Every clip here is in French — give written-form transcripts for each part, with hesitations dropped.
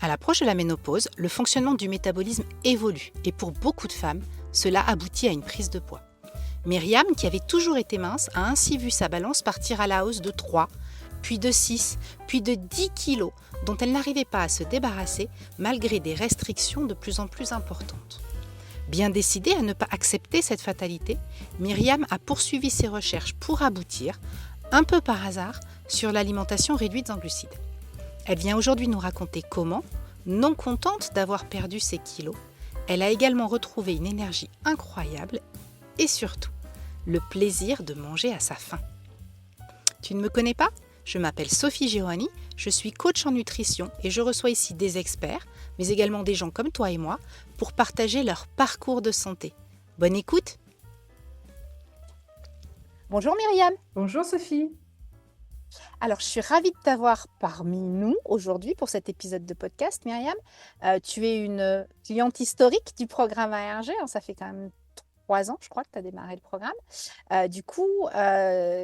À l'approche de la ménopause, le fonctionnement du métabolisme évolue et pour beaucoup de femmes, cela aboutit à une prise de poids. Myriam, qui avait toujours été mince, a ainsi vu sa balance partir à la hausse de 3, puis de 6, puis de 10 kilos dont elle n'arrivait pas à se débarrasser malgré des restrictions de plus en plus importantes. Bien décidée à ne pas accepter cette fatalité, Myriam a poursuivi ses recherches pour aboutir, un peu par hasard, sur l'alimentation réduite en glucides. Elle vient aujourd'hui nous raconter comment, non contente d'avoir perdu ses kilos, elle a également retrouvé une énergie incroyable et surtout, le plaisir de manger à sa faim. Tu ne me connais pas ? Je m'appelle Sophie Gironi, je suis coach en nutrition et je reçois ici des experts, mais également des gens comme toi et moi, pour partager leur parcours de santé. Bonne écoute ! Bonjour Myriam. Bonjour Sophie. Alors, je suis ravie de t'avoir parmi nous aujourd'hui pour cet épisode de podcast, Myriam. Tu es une cliente historique du programme ARG. Ça fait quand même 3 ans, je crois, que tu as démarré le programme.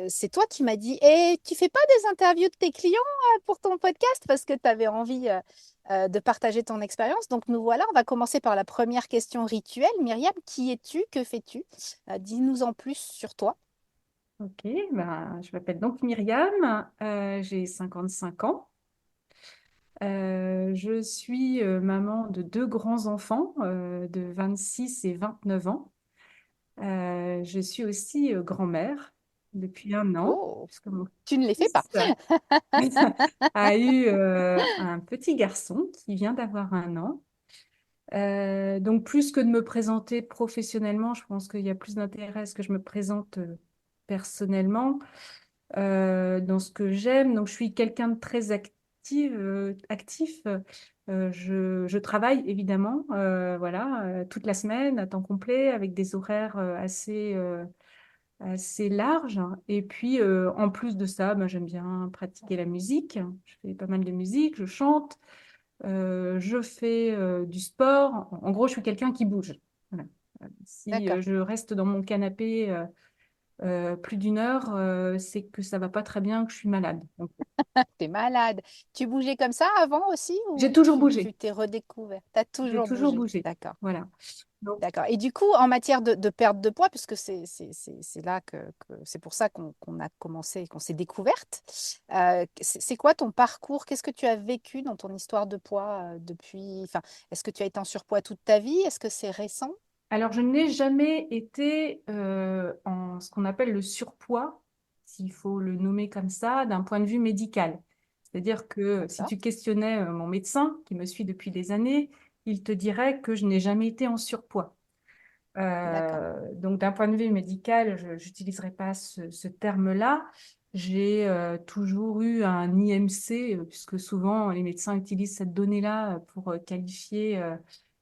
C'est toi qui m'as dit tu fais pas des interviews de tes clients pour ton podcast parce que tu avais envie de partager ton expérience. Donc, nous voilà. On va commencer par la première question rituelle. Myriam, qui es-tu? Que fais-tu? Dis-nous en plus sur toi. Ok, je m'appelle donc Myriam, j'ai 55 ans. Je suis maman de 2 grands-enfants de 26 et 29 ans. Je suis aussi grand-mère depuis 1 an, Oh, puisque mon tu ne les fais pas. fils a eu un petit garçon qui vient d'avoir 1 an. Donc, plus que de me présenter professionnellement, je pense qu'il y a plus d'intérêt à ce que je me présente personnellement dans ce que j'aime. Donc, je suis quelqu'un de très actif. Je travaille évidemment, voilà, toute la semaine à temps complet avec des horaires assez larges. Et puis, en plus de ça, j'aime bien pratiquer la musique. Je fais pas mal de musique, je chante. Je fais du sport. En gros, je suis quelqu'un qui bouge. Voilà. Si D'accord. je reste dans mon canapé plus d'1 heure, c'est que ça va pas très bien, que je suis malade. Donc, T'es malade. Tu bougeais comme ça avant aussi j'ai ou toujours tu bougé. t'es redécouvert? T'as J'ai toujours toujours bougé. bougé. D'accord. Voilà. Donc, D'accord. Et du coup, en matière de perte de poids, puisque c'est là c'est pour ça qu'on a commencé, qu'on s'est découverte, c'est quoi ton parcours? Qu'est-ce que tu as vécu dans ton histoire de poids depuis, enfin, est-ce que tu as été en surpoids toute ta vie? Est-ce que c'est récent? alors, je n'ai jamais été en ce qu'on appelle le surpoids, s'il faut le nommer comme ça, d'un point de vue médical. C'est-à-dire que si D'accord. tu questionnais mon médecin, qui me suit depuis des années, il te dirait que je n'ai jamais été en surpoids. D'accord. Donc, d'un point de vue médical, je n'utiliserai pas ce terme-là. J'ai toujours eu un IMC, puisque souvent les médecins utilisent cette donnée-là pour qualifier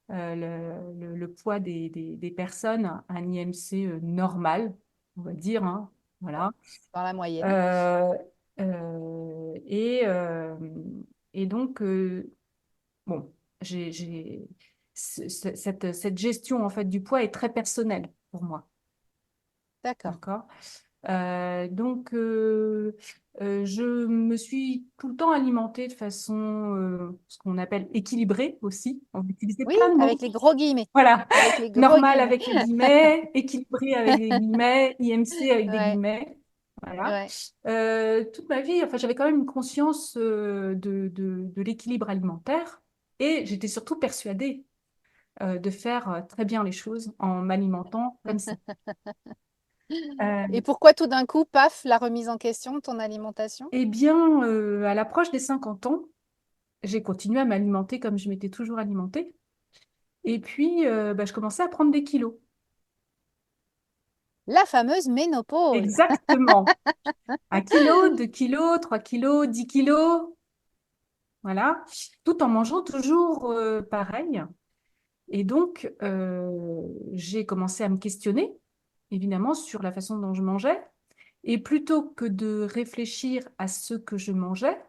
le poids des personnes, un IMC normal, on va dire, hein, voilà. Dans la moyenne. Euh, euh, et, euh, et donc, bon, cette gestion en fait du poids est très personnelle pour moi, D'accord. d'accord? Donc, je me suis tout le temps alimentée de façon, ce qu'on appelle équilibrée aussi. On va utiliser Oui, plein de avec mots. les gros guillemets. Voilà, Avec les gros normal guillemets. avec les guillemets, équilibré avec les guillemets, IMC avec des Ouais, guillemets. Voilà. ouais. Toute ma vie, enfin, j'avais quand même une conscience de l'équilibre alimentaire et j'étais surtout persuadée de faire très bien les choses en m'alimentant comme ça. Et Euh, pourquoi tout d'un coup, paf, la remise en question de ton alimentation? eh bien, à l'approche des 50 ans, j'ai continué à m'alimenter comme je m'étais toujours alimentée. Et puis, je commençais à prendre des kilos. La fameuse ménopause. Exactement. 1 kilo, 2 kilos, 3 kilos, 10 kilos. Voilà. Tout en mangeant toujours pareil. Et donc, j'ai commencé à me questionner, évidemment, sur la façon dont je mangeais. Et plutôt que de réfléchir à ce que je mangeais,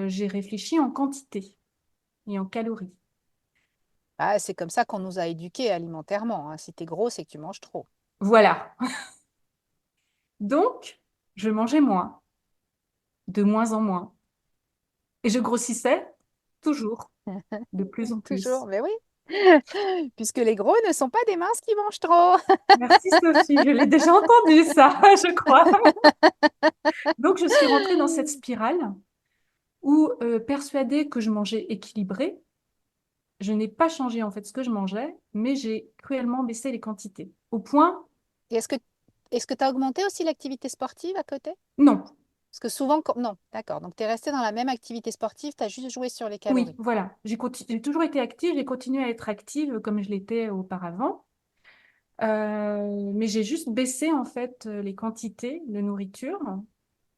j'ai réfléchi en quantité et en calories. Ah, c'est comme ça qu'on nous a éduqués alimentairement, hein. Si t'es gros, c'est que tu manges trop. Voilà. Donc, je mangeais moins, de moins en moins. Et je grossissais toujours. de plus en Toujours, plus. mais oui. Puisque les gros ne sont pas des minces qui mangent trop. Merci Sophie, je l'ai déjà entendu ça, je crois. Donc je suis rentrée dans cette spirale où, persuadée que je mangeais équilibré, je n'ai pas changé en fait ce que je mangeais, mais j'ai cruellement baissé les quantités. Au point, Et est-ce que tu as augmenté aussi l'activité sportive à côté? non, Parce que souvent, non, d'accord. Donc, tu es resté dans la même activité sportive, tu as juste joué sur les oui, calories. voilà. J'ai toujours été active, j'ai continué à être active comme je l'étais auparavant. Mais j'ai juste baissé en fait les quantités de nourriture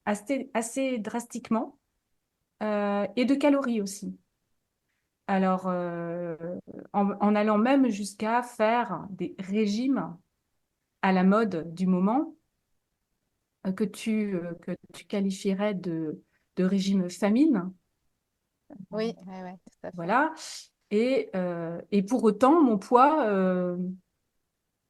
assez drastiquement et de calories aussi. Alors, en allant même jusqu'à faire des régimes à la mode du moment que tu qualifierais de régime famine. Oui, oui, oui, tout à fait. Voilà. Et pour autant, mon poids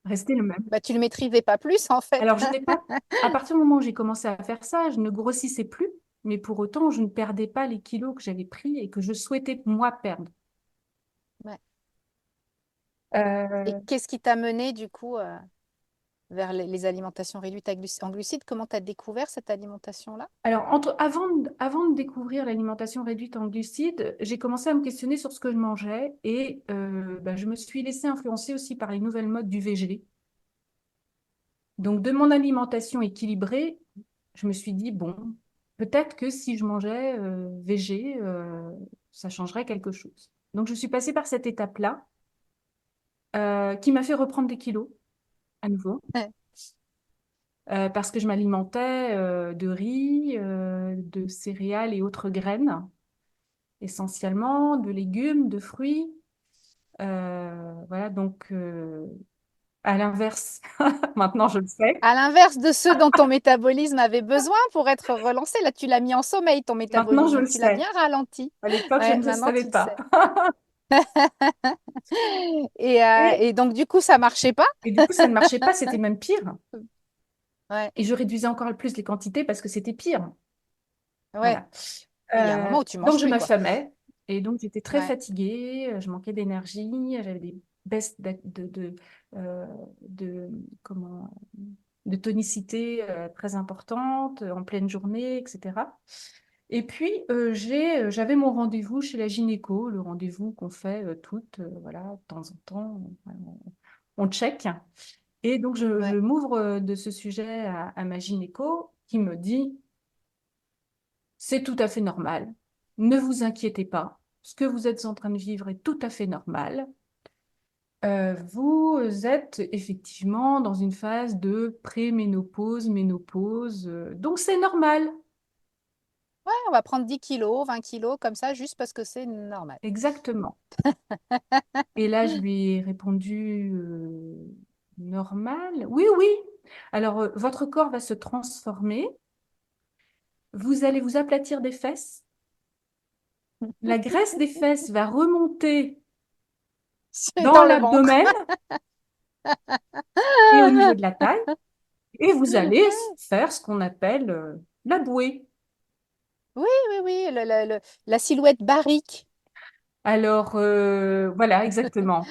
restait le même. Bah, tu le maîtrisais pas plus, en fait. Alors, je n'ai pas, à partir du moment où j'ai commencé à faire ça, je ne grossissais plus, mais pour autant, je ne perdais pas les kilos que j'avais pris et que je souhaitais, moi, perdre. Ouais. Et Euh, qu'est-ce qui t'a mené, du coup, vers les alimentations réduites en glucides? Comment tu as découvert cette alimentation-là? alors, avant de découvrir l'alimentation réduite en glucides, j'ai commencé à me questionner sur ce que je mangeais et je me suis laissée influencer aussi par les nouvelles modes du VG. Donc, de mon alimentation équilibrée, je me suis dit, bon, peut-être que si je mangeais végé, ça changerait quelque chose. Donc, je suis passée par cette étape-là qui m'a fait reprendre des kilos à nouveau parce que je m'alimentais de riz, de céréales et autres graines, essentiellement, de légumes, de fruits. Voilà, donc à l'inverse, maintenant je le sais. À l'inverse de ceux dont ton métabolisme avait besoin pour être relancé, là, tu l'as mis en sommeil, ton Maintenant métabolisme. je le Donc, tu l'as sais. bien ralenti. À l'époque, je Ouais, ne le maintenant, savais tu le pas. sais. Et, euh, Et, et donc, du coup, ça marchait pas? et du coup, ça ne marchait pas, c'était même pire. Ouais, Et je réduisais encore plus les quantités parce que c'était pire. ouais. Voilà. Oui, il y a un moment où tu Donc manges je plus, quoi. m'affamais et donc j'étais très Ouais, fatiguée, je manquais d'énergie, j'avais des baisses euh, de, comment, de tonicité très importantes en pleine journée, etc. Et puis j'avais mon rendez-vous chez la gynéco, le rendez-vous qu'on fait toutes, voilà, de temps en temps, on check. Et donc je ouais. m'ouvre de ce sujet à ma gynéco qui me dit c'est tout à fait normal. Ne vous inquiétez pas. Ce que vous êtes en train de vivre est tout à fait normal. Vous êtes effectivement dans une phase de préménopause, ménopause. Donc c'est normal. Ouais, on va prendre 10 kilos, 20 kilos, comme ça, juste parce que c'est normal. Exactement. Et là, je lui ai répondu normal. Oui, oui. Alors, votre corps va se transformer. Vous allez vous aplatir des fesses. La graisse des fesses va remonter C'est dans dans le ventre. l'abdomen et au niveau de la taille. Et vous allez faire ce qu'on appelle la bouée. Oui, oui, oui, la silhouette barrique. Alors, voilà, exactement.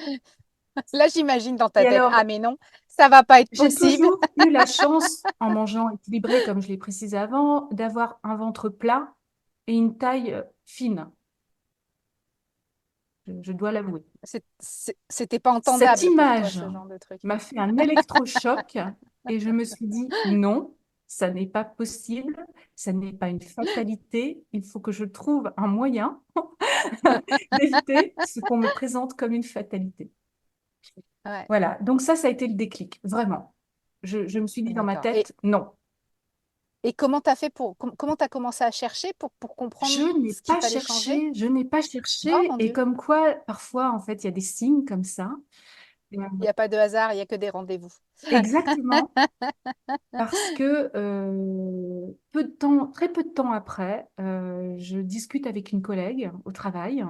Là, j'imagine dans ta Et tête. alors, Ah, mais non, ça va pas être j'ai possible. toujours eu la chance, en mangeant équilibré, comme je l'ai précisé avant, d'avoir un ventre plat et une taille fine. Je dois l'avouer. C'était pas Cette entendable pour toi, image ce genre de truc. m'a fait un électrochoc et je me suis dit, non, ça n'est pas possible, ça n'est pas une fatalité, il faut que je trouve un moyen d'éviter ce qu'on me présente comme une fatalité. Ouais, Voilà, donc ça a été le déclic, vraiment. Je me suis dit dans ma d'accord. Et, tête, non, et comment t'as fait comment t'as commencé à chercher pour comprendre ce qu'il fallait changer? je n'ai pas Oh cherché, mon et Dieu, comme quoi, parfois, en fait, il y a des signes comme ça. Euh, il n'y a pas de hasard, il n'y a que des rendez-vous. Exactement, parce que très peu de temps après, je discute avec une collègue au travail,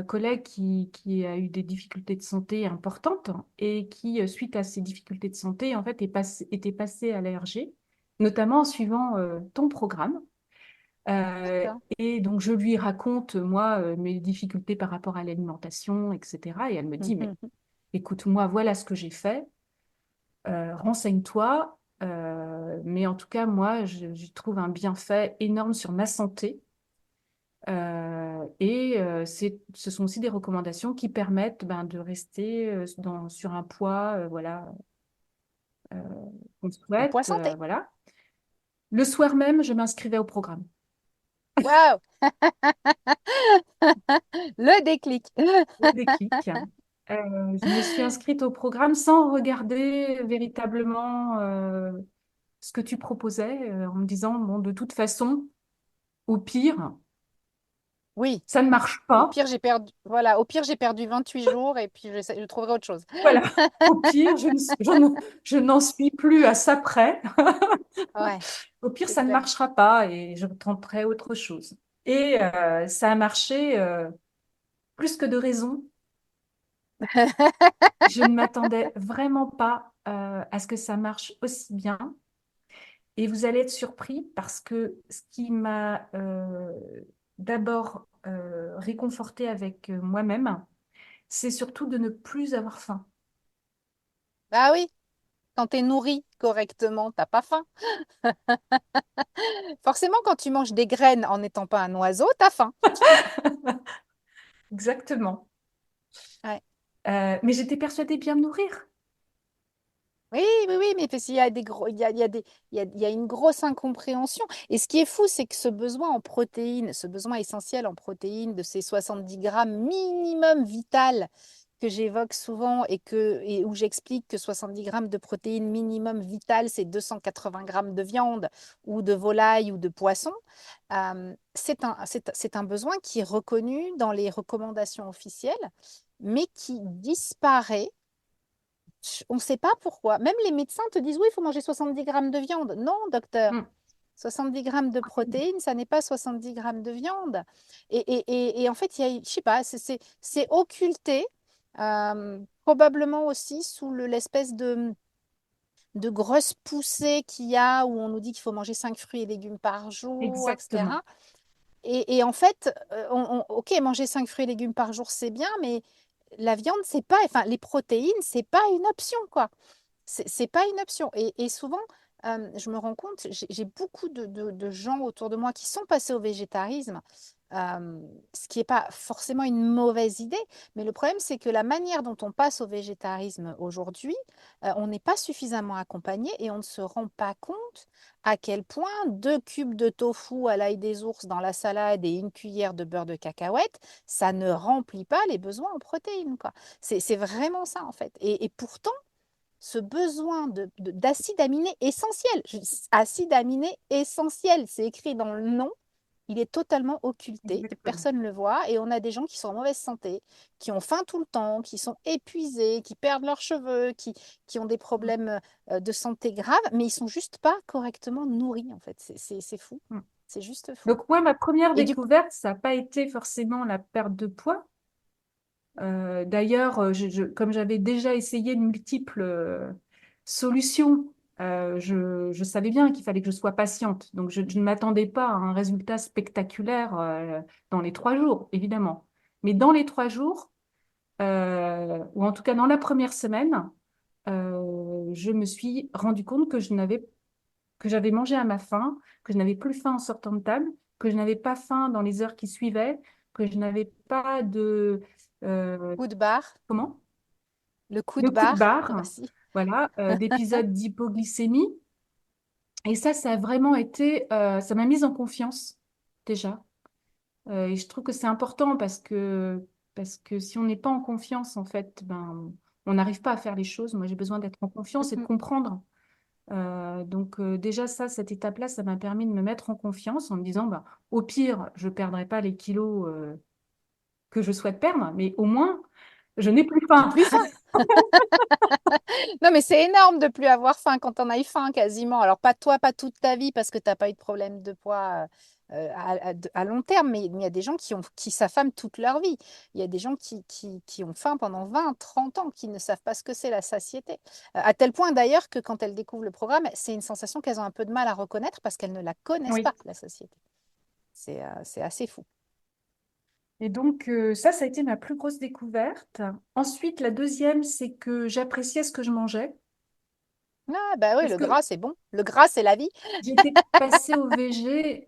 collègue qui a eu des difficultés de santé importantes et qui, suite à ces difficultés de santé, en fait, était passée à l'ARG, notamment en suivant ton programme. Euh, D'accord. et donc, je lui raconte, moi, mes difficultés par rapport à l'alimentation, etc. Et elle me dit, mais écoute, moi, voilà ce que j'ai fait. Renseigne-toi. Mais en tout cas, moi, je trouve un bienfait énorme sur ma santé. Ce sont aussi des recommandations qui permettent ben, de rester sur un poids voilà, euh, qu'on Un poids souhaite. santé. Voilà. Le soir même, je m'inscrivais au programme. Waouh! Le déclic. Le déclic. Je me suis inscrite au programme sans regarder véritablement ce que tu proposais, en me disant, bon, de toute façon, au pire, Oui. ça ne marche Au pas. pire, j'ai perdu, voilà, au pire, j'ai perdu 28 jours et puis je trouverai autre chose. Voilà. Au pire, je n'en suis plus à ça près. Ouais, Au pire, c'est ça ne clair. marchera pas et je tenterai autre chose. Et ça a marché plus que de raison. Je ne m'attendais vraiment pas à ce que ça marche aussi bien. Et vous allez être surpris parce que ce qui m'a d'abord réconforté avec moi-même, c'est surtout de ne plus avoir faim. Bah oui, quand tu es nourri correctement, t'as pas faim. Forcément, quand tu manges des graines en n'étant pas un oiseau, t'as faim. Exactement. Ouais. Mais j'étais persuadée de bien me nourrir. Oui, oui, oui, mais parce qu'il y a des gros, il y a des, il y a une grosse incompréhension. Et ce qui est fou, c'est que ce besoin en protéines, ce besoin essentiel en protéines de ces 70 grammes minimum vital que j'évoque souvent et où j'explique que 70 grammes de protéines minimum vital, c'est 280 grammes de viande ou de volaille ou de poisson, c'est un besoin qui est reconnu dans les recommandations officielles, mais qui disparaît. On ne sait pas pourquoi. Même les médecins te disent, oui, il faut manger 70 grammes de viande. Non, docteur, Mm. 70 grammes de protéines, ça n'est pas 70 grammes de viande. Et en fait, je sais pas, c'est occulté, probablement aussi sous l'espèce de grosse poussée qu'il y a où on nous dit qu'il faut manger 5 fruits et légumes par jour, Exactement. etc. Et en fait, ok, manger 5 fruits et légumes par jour, c'est bien, mais la viande, c'est pas, enfin, les protéines, c'est pas une option, quoi. C'est pas une option. Et souvent, je me rends compte, j'ai beaucoup de gens autour de moi qui sont passés au végétarisme, ce qui n'est pas forcément une mauvaise idée, mais le problème, c'est que la manière dont on passe au végétarisme aujourd'hui, on n'est pas suffisamment accompagné et on ne se rend pas compte à quel point 2 cubes de tofu à l'ail des ours dans la salade et une cuillère de beurre de cacahuète, ça ne remplit pas les besoins en protéines, quoi. C'est vraiment ça, en fait. Et pourtant, ce besoin d'acide aminé essentiel. Acide aminé essentiel, c'est écrit dans le nom, il est totalement occulté et Exactement. personne ne le voit. Et on a des gens qui sont en mauvaise santé, qui ont faim tout le temps, qui sont épuisés, qui perdent leurs cheveux, qui ont des Mm. problèmes de santé graves, mais ils sont juste pas correctement nourris, en fait. C'est fou. Mm. C'est juste fou. Donc, moi, ma première Et du coup, découverte, ça n'a pas été forcément la perte de poids. D'ailleurs, comme j'avais déjà essayé de multiples solutions, je savais bien qu'il fallait que je sois patiente. Donc, je ne m'attendais pas à un résultat spectaculaire dans les 3 jours, évidemment. Mais dans les 3 jours, ou en tout cas dans la première semaine, je me suis rendu compte que j'avais mangé à ma faim, que je n'avais plus faim en sortant de table, que je n'avais pas faim dans les heures qui suivaient, que je n'avais pas de euh, coup de barre, comment? le coup De de coups de barre barre, aussi. voilà, d'épisodes d'hypoglycémie. Et ça a vraiment été, ça m'a mise en confiance déjà. Et je trouve que c'est important parce que si on n'est pas en confiance, en fait, ben, on n'arrive pas à faire les choses. Moi, j'ai besoin d'être en confiance et de Mhm. comprendre. Donc déjà ça, cette étape-là, ça m'a permis de me mettre en confiance en me disant, bah, au pire, je ne perdrai pas les kilos que je souhaite perdre, mais au moins, je n'ai plus J'ai faim. plus faim. Non, mais c'est énorme de plus avoir faim quand on a eu faim quasiment. Alors, pas toi, pas toute ta vie, parce que tu n'as pas eu de problème de poids à long terme, mais il y a des gens qui s'affament toute leur vie. Il y a des gens qui ont faim pendant 20, 30 ans, qui ne savent pas ce que c'est la satiété. À tel point d'ailleurs que quand elles découvrent le programme, c'est une sensation qu'elles ont un peu de mal à reconnaître parce qu'elles ne la connaissent Oui, pas, la satiété. C'est assez fou. Et donc, ça a été ma plus grosse découverte. Ensuite, la deuxième, c'est que j'appréciais ce que je mangeais. Ah, bah oui, Parce le que gras, c'est bon. Le gras, c'est la vie. j'étais passée au VG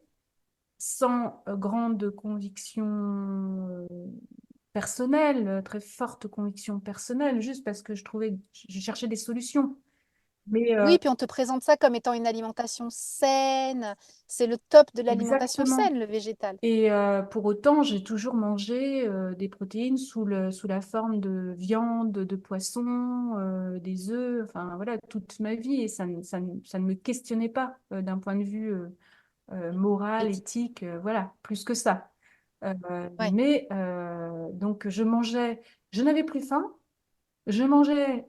sans grande conviction personnelle, très forte conviction personnelle, juste parce que je cherchais des solutions. Mais Oui, puis on te présente ça comme étant une alimentation saine. C'est le top de l'alimentation exactement. saine, le végétal. Et pour autant, j'ai toujours mangé des protéines sous la forme de viande, de poisson, des œufs, enfin voilà, toute ma vie. Et ça ne me questionnait pas d'un point de vue moral, Éthique. éthique, voilà, plus que ça. Ouais. Donc je n'avais plus faim, je mangeais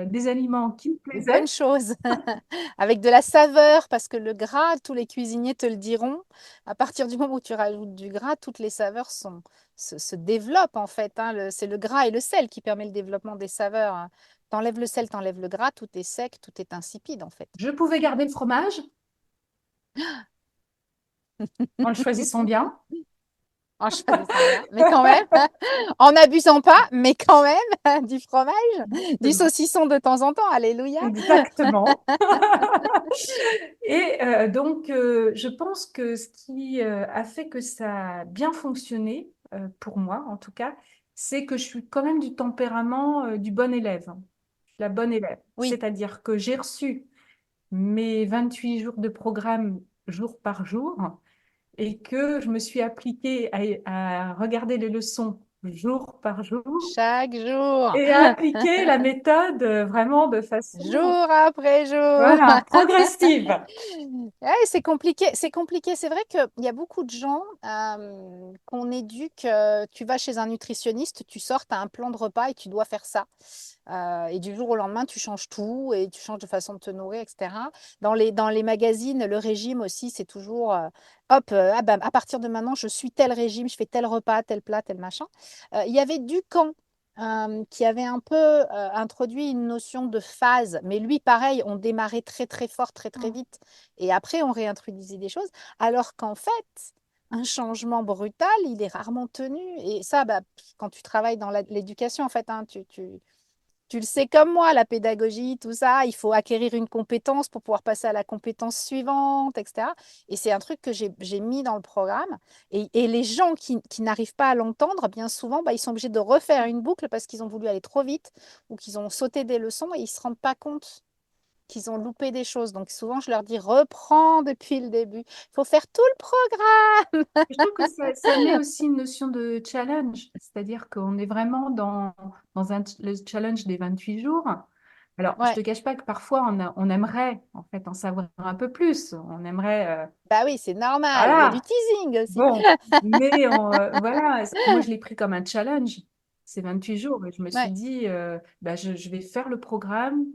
des aliments qui me Des plaisaient. bonnes choses, avec de la saveur, parce que le gras, tous les cuisiniers te le diront, à partir du moment où tu rajoutes du gras, toutes les saveurs se développent en fait, hein. C'est le gras et le sel qui permet le développement des saveurs, hein. T'enlèves le sel, t'enlèves le gras, tout est sec, tout est insipide en fait. Je pouvais garder le fromage en le choisissant bien. En choisissant bien, mais quand même, en n'abusant pas, mais quand même, du fromage, du Exactement. saucisson de temps en temps, alléluia. Exactement. Et donc, je pense que ce qui a fait que ça a bien fonctionné, pour moi en tout cas, c'est que je suis quand même du tempérament du bon élève, la bonne élève. Oui, C'est-à-dire que j'ai reçu mes 28 jours de programme jour par jour et que je me suis appliquée à regarder les leçons jour par jour chaque jour, et à appliquer la méthode vraiment de façon, jour après jour. voilà, progressive. Ouais, c'est compliqué, c'est compliqué. C'est vrai qu'il y a beaucoup de gens qu'on éduque. Tu vas chez un nutritionniste, tu sors, tu as un plan de repas et tu dois faire ça. Et du jour au lendemain, tu changes tout et tu changes de façon de te nourrir, etc. Dans les magazines, le régime aussi, c'est toujours hop, ah ben, à partir de maintenant, je suis tel régime, je fais tel repas, tel plat, tel machin. Il y avait Ducamp qui avait un peu introduit une notion de phase, mais lui, pareil, on démarrait très très fort, très très vite, et après on réintroduisait des choses, alors qu'en fait, un changement brutal, il est rarement tenu, et ça, bah, quand tu travailles dans l'éducation, en fait, hein, tu le sais comme moi, la pédagogie, tout ça, il faut acquérir une compétence pour pouvoir passer à la compétence suivante, etc. Et c'est un truc que j'ai mis dans le programme. Et les gens qui n'arrivent pas à l'entendre, bien souvent, bah, ils sont obligés de refaire une boucle parce qu'ils ont voulu aller trop vite ou qu'ils ont sauté des leçons et ils ne se rendent pas compte qu'ils ont loupé des choses. Donc souvent, je leur dis, reprends depuis le début. Il faut faire tout le programme. Je trouve que ça met aussi une notion de challenge, c'est-à-dire qu'on est vraiment le challenge des 28 jours. Alors, je ne Ouais, te cache pas que parfois, on aimerait en fait en savoir un peu plus. On aimerait, bah oui, c'est normal. Il y a du voilà, teasing aussi. bon, mais voilà, moi, je l'ai pris comme un challenge, ces 28 jours. Et je me suis Ouais. dit, bah, je vais faire le programme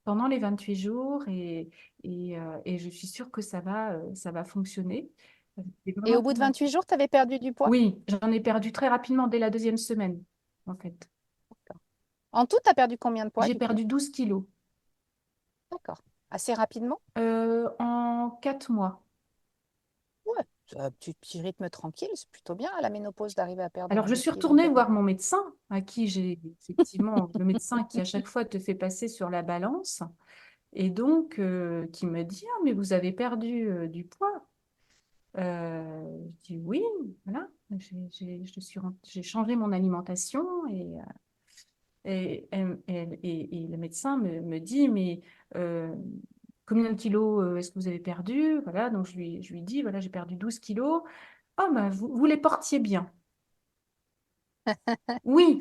pendant les 28 jours et je suis sûre que ça va fonctionner. C'est Et vraiment au bout de 28 jours, tu avais perdu du poids? oui, j'en ai perdu très rapidement dès la deuxième semaine, en fait. En tout, tu as perdu combien de poids J'ai du coup? perdu 12 kilos D'accord. Assez rapidement? en 4 mois. Ouais. C'est un petit rythme tranquille, c'est plutôt bien à la ménopause d'arriver à perdre Alors, je 12 suis kilos. retournée voir mon médecin, à qui j'ai effectivement, le médecin qui à chaque fois te fait passer sur la balance, et donc qui me dit, ah, mais vous avez perdu du poids. Je dis oui, voilà, j'ai changé mon alimentation et le médecin me dit, mais euh, combien de kilos est-ce que vous avez perdu? Voilà, donc je lui dis, voilà, j'ai perdu 12 kilos. Ah, bah, vous les portiez bien. Oui,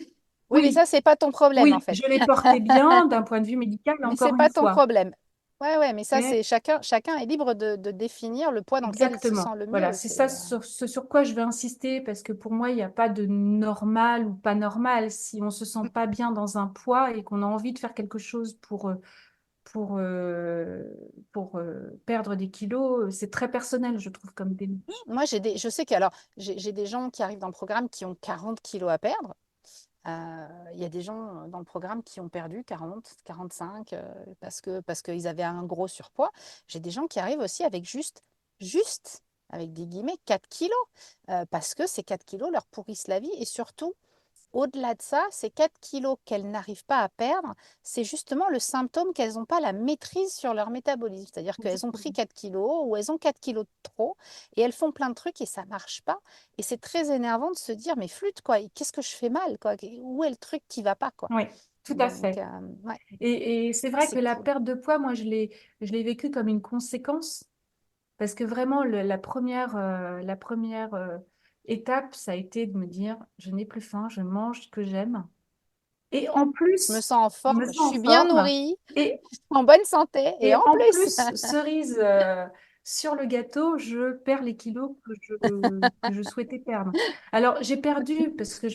Oui, mais oui, ça, c'est pas ton problème en oui, fait. je les portais bien d'un point de vue médical, Mais encore c'est une pas ton fois. problème. Ouais, ouais, mais ça, Mais c'est chacun est libre de définir le poids dans lequel il se sent exactement. le Voilà, mieux. c'est ça C'est ce sur quoi je vais insister parce que pour moi, il n'y a pas de normal ou pas normal. Si on se sent pas bien dans un poids et qu'on a envie de faire quelque chose pour, euh, perdre des kilos, c'est très personnel, je trouve, comme démarche. Moi, je sais que alors j'ai des gens qui arrivent dans le programme qui ont 40 kilos à perdre. Il y a des gens dans le programme qui ont perdu 40, 45 parce qu'ils avaient un gros surpoids. J'ai des gens qui arrivent aussi avec juste avec des guillemets, 4 kilos, parce que ces 4 kilos leur pourrissent la vie. Et surtout, au-delà de ça, ces 4 kilos qu'elles n'arrivent pas à perdre, c'est justement le symptôme qu'elles n'ont pas la maîtrise sur leur métabolisme. C'est-à-dire qu'elles ont pris 4 kilos ou elles ont 4 kilos de trop et elles font plein de trucs et ça ne marche pas. Et c'est très énervant de se dire, mais flûte, quoi, qu'est-ce que je fais mal, quoi? Où est le truc qui va pas, quoi? Oui, tout à Donc, fait. ouais, Et c'est vrai que c'est la cool. perte de poids, moi, je l'ai vécu comme une conséquence parce que vraiment, la première étape, ça a été de me dire, je n'ai plus faim, je mange ce que j'aime. Et en Je me plus, sens en je me forme, je sens en suis bien forme. nourrie, Et, en bonne santé et et en en plus. plus, cerise sur le gâteau, je perds les kilos que je souhaitais perdre. Alors, j'ai perdu parce que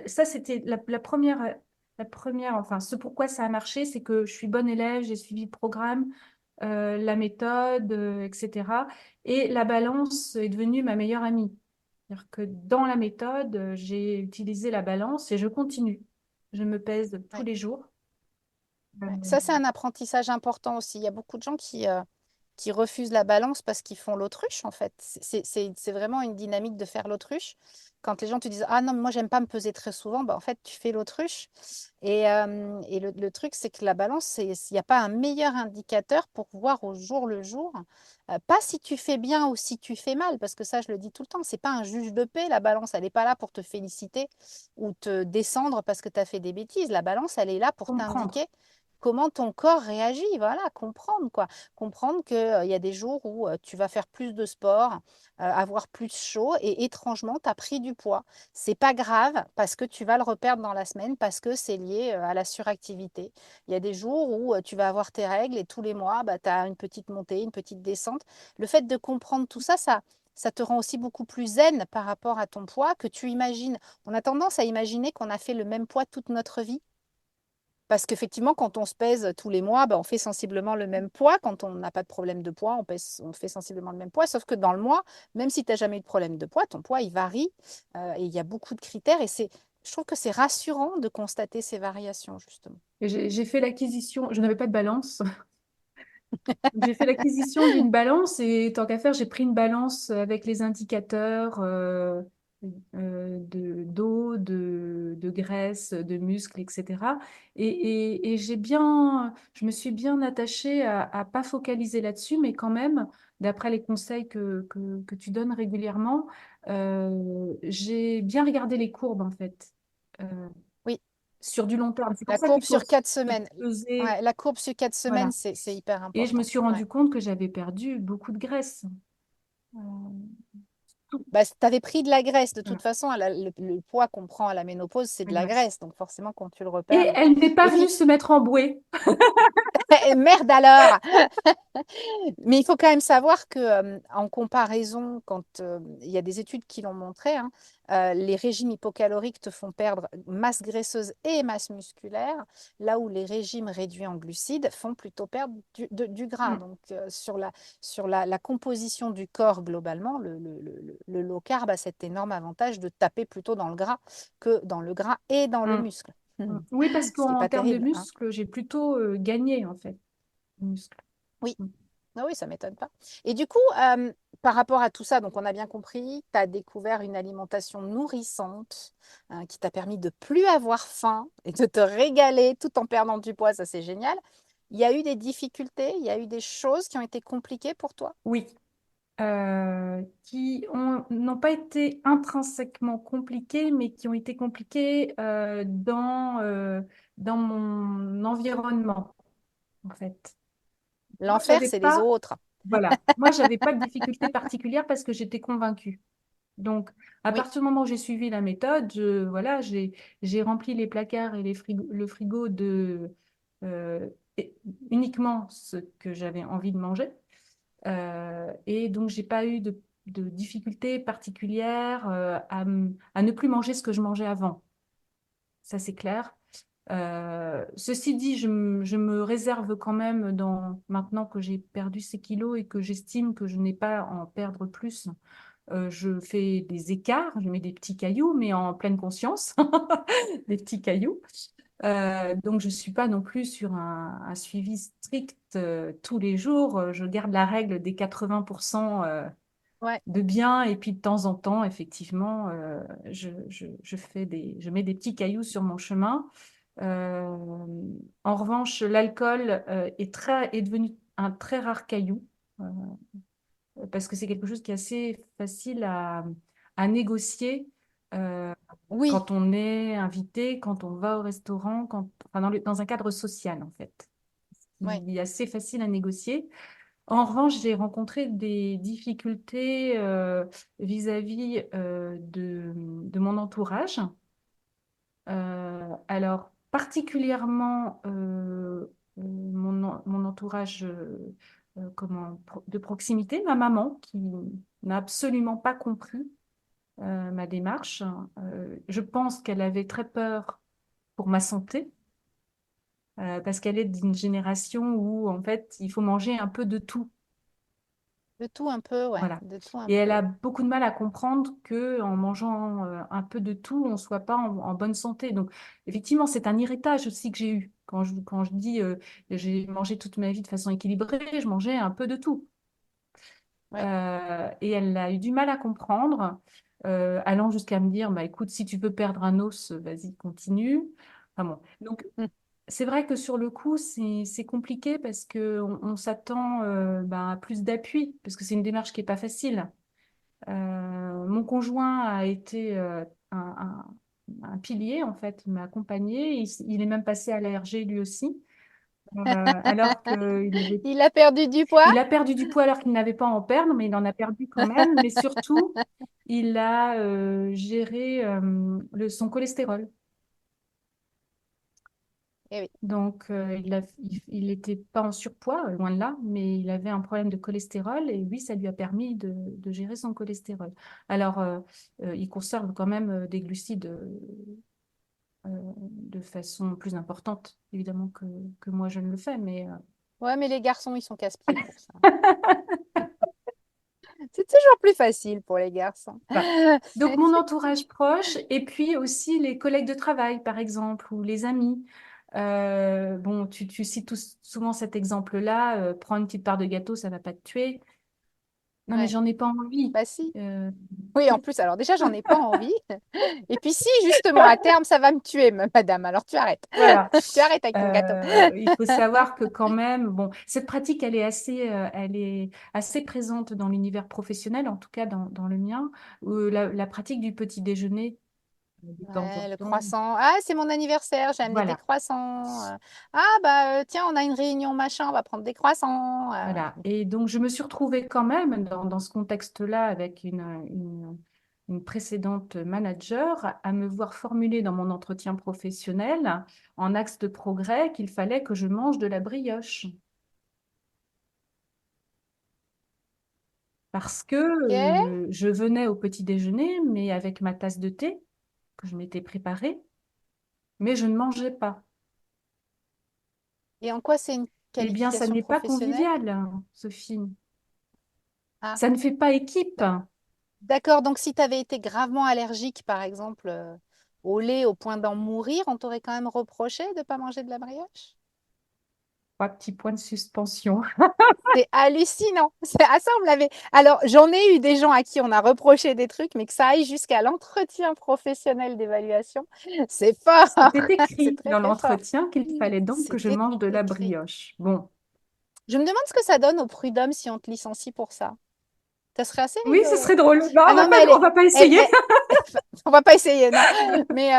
ça, c'était la première, enfin, ce pourquoi ça a marché, c'est que je suis bonne élève, j'ai suivi le programme, la méthode, etc. Et la balance est devenue ma meilleure amie. C'est-à-dire que dans la méthode, j'ai utilisé la balance et je continue. Je me pèse tous Ouais. les jours. Ouais. Ça, c'est un apprentissage important aussi. Il y a beaucoup de gens qui refusent la balance parce qu'ils font l'autruche, en fait. C'est vraiment une dynamique de faire l'autruche. Quand les gens te disent, ah non, mais moi, j'aime pas me peser très souvent, bah, en fait, tu fais l'autruche. Et le truc, c'est que la balance, il n'y a pas un meilleur indicateur pour voir au jour le jour, pas si tu fais bien ou si tu fais mal, parce que ça, je le dis tout le temps, c'est pas un juge de paix, la balance, elle n'est pas là pour te féliciter ou te descendre parce que tu as fait des bêtises. La balance, elle est là pour Comprendre. t'indiquer comment ton corps réagit, voilà, comprendre quoi. Comprendre qu'il y a des jours où tu vas faire plus de sport, avoir plus chaud et étrangement, tu as pris du poids. C'est pas grave parce que tu vas le reperdre dans la semaine parce que c'est lié à la suractivité. Il y a des jours où tu vas avoir tes règles et tous les mois, bah, tu as une petite montée, une petite descente. Le fait de comprendre tout ça, ça te rend aussi beaucoup plus zen par rapport à ton poids que tu imagines. On a tendance à imaginer qu'on a fait le même poids toute notre vie. Parce qu'effectivement, quand on se pèse tous les mois, bah, on fait sensiblement le même poids. Quand on n'a pas de problème de poids, on fait sensiblement le même poids. Sauf que dans le mois, même si tu n'as jamais eu de problème de poids, ton poids, il varie. Et il y a beaucoup de critères. Je trouve que c'est rassurant de constater ces variations, justement. Et j'ai fait l'acquisition, je n'avais pas de balance. J'ai fait l'acquisition d'une balance et tant qu'à faire, j'ai pris une balance avec les indicateurs d'eau, de graisse, de muscles, etc. Et je me suis bien attachée à pas focaliser là-dessus, mais quand même, d'après les conseils que tu donnes régulièrement, j'ai bien regardé les courbes en fait, euh, Oui, sur du long terme. C'est pour la ça courbe qu'il faut sur 4 se semaines. peser. Ouais, la courbe sur 4 semaines, Voilà. c'est hyper Et je me important. suis Ouais. rendu compte que j'avais perdu beaucoup de graisse. Euh, Bah, tu avais pris de la graisse. De toute voilà. façon, le poids qu'on prend à la ménopause, c'est de Une la graisse. graisse. Donc forcément, quand tu le Et repères. elle n'est pas Et venue puis, se mettre en bouée. merde alors! Mais il faut quand même savoir que, en comparaison, quand il y a des études qui l'ont montré, hein, les régimes hypocaloriques te font perdre masse graisseuse et masse musculaire, là où les régimes réduits en glucides font plutôt perdre du gras. Mm. Donc, sur la composition du corps globalement, le low carb a cet énorme avantage de taper plutôt dans le gras que dans le gras et dans le Mm. muscle. Mm. Oui, parce Ce qui n'est qu'en pas termes de terrible, hein. muscles, j'ai plutôt gagné en fait. Muscles. Oui. Mm. Ah oui, ça m'étonne pas. Et du coup, par rapport à tout ça, donc on a bien compris, tu as découvert une alimentation nourrissante hein, qui t'a permis de plus avoir faim et de te régaler tout en perdant du poids, ça c'est génial. Il y a eu des difficultés, il y a eu des choses qui ont été compliquées pour toi? Oui. N'ont pas été intrinsèquement compliquées, mais qui ont été compliquées dans mon environnement, en fait. Moi, L'enfer, j'avais c'est les pas, autres. voilà, moi, j'avais pas de difficulté particulière parce que j'étais convaincue. Donc, à Oui, partir du moment où j'ai suivi la méthode, voilà, j'ai rempli les placards et le frigo euh, uniquement ce que j'avais envie de manger. Et donc, j'ai pas eu de difficultés particulières à ne plus manger ce que je mangeais avant. Ça, c'est clair. Ceci dit, je me réserve quand même maintenant que j'ai perdu ces kilos et que j'estime que je n'ai pas à en perdre plus. Je fais des écarts, je mets des petits cailloux, mais en pleine conscience, des petits cailloux. Donc, je ne suis pas non plus sur un suivi strict tous les jours. Je garde la règle des 80%. Ouais, de bien. Et puis de temps en temps, effectivement, je mets des petits cailloux sur mon chemin. Euh, En revanche, l'alcool est devenu un très rare caillou parce que c'est quelque chose qui est assez facile à négocier oui, quand on est invité, quand on va au restaurant, enfin, dans un cadre social, en fait. ouais. Il est assez facile à négocier. En revanche, j'ai rencontré des difficultés vis-à-vis de mon entourage. Alors, particulièrement mon entourage de proximité, ma maman, qui n'a absolument pas compris ma démarche. Je pense qu'elle avait très peur pour ma santé, parce qu'elle est d'une génération où, en fait, il faut manger un peu de tout. De tout un peu, ouais, Voilà. de tout un Et elle peu. a beaucoup de mal à comprendre que en mangeant un peu de tout, on ne soit pas en bonne santé. Donc, effectivement, c'est un héritage aussi que j'ai eu. Quand je dis j'ai mangé toute ma vie de façon équilibrée, je mangeais un peu de tout. Ouais. Et elle a eu du mal à comprendre, allant jusqu'à me dire, bah, écoute, si tu peux perdre un os, vas-y, continue. Enfin bon. Donc, Mm. c'est vrai que sur le coup, c'est compliqué parce qu'on s'attend ben, à plus d'appui, parce que c'est une démarche qui n'est pas facile. Mon conjoint a été un pilier, en fait, il m'a accompagné. Il est même passé à l'ARG lui aussi, alors Il a perdu du poids? il a perdu du poids alors qu'il n'avait pas à en perdre, mais il en a perdu quand même. Mais surtout, il a géré son cholestérol. Eh oui. Donc, il n'était pas en surpoids, loin de là, mais il avait un problème de cholestérol et oui, ça lui a permis de gérer son cholestérol. Alors, il conserve quand même des glucides de façon plus importante, évidemment, que moi je ne le fais, mais Ouais, mais les garçons, ils sont casse-pieds pour ça. C'est toujours plus facile pour les garçons. voilà. Donc, mon entourage proche et puis aussi les collègues de travail, par exemple, ou les amis. Bon, tu cites souvent cet exemple-là, prends une petite part de gâteau, ça va pas te tuer. Non, mais Ouais, j'en ai pas envie. bah si. Euh, Oui, en plus, alors déjà, j'en ai pas envie. Et puis si, justement, à terme, ça va me tuer, madame. Alors tu arrêtes. voilà. Tu arrêtes avec ton gâteau. Il faut savoir que quand même, bon, cette pratique, elle est assez présente dans l'univers professionnel, en tout cas dans le mien, où la pratique du petit déjeuner de temps en Ouais, le temps. croissant. Ah, c'est mon anniversaire, j'ai amené des Voilà. croissants. Ah, bah tiens, on a une réunion machin, on va prendre des croissants. Voilà. Et donc, je me suis retrouvée quand même dans ce contexte-là avec une précédente manager à me voir formuler dans mon entretien professionnel en axe de progrès qu'il fallait que je mange de la brioche. Parce que Ok. je venais au petit déjeuner, mais avec ma tasse de thé que je m'étais préparée, mais je ne mangeais pas. Et en quoi c'est une Eh bien, ça qualification n'est pas professionnelle? convivial, hein, Sophie. Ah, Ça ne fait pas équipe. d'accord. Donc si tu avais été gravement allergique, par exemple, au lait au point d'en mourir, on t'aurait quand même reproché de ne pas manger de la brioche? Trois petits points de suspension. C'est hallucinant. Ah, ça, on me l'avait. Alors, j'en ai eu des gens à qui on a reproché des trucs, mais que ça aille jusqu'à l'entretien professionnel d'évaluation, c'est fort. C'était C'est écrit très, dans très fort. l'entretien qu'il fallait donc que je C'était mange de la écrit. brioche. Bon, Je me demande ce que ça donne au prud'homme si on te licencie pour ça. Ça serait assez oui, ce rigolo. serait drôle. Non, Ah non, mais on va pas essayer. on va pas essayer, non. Mais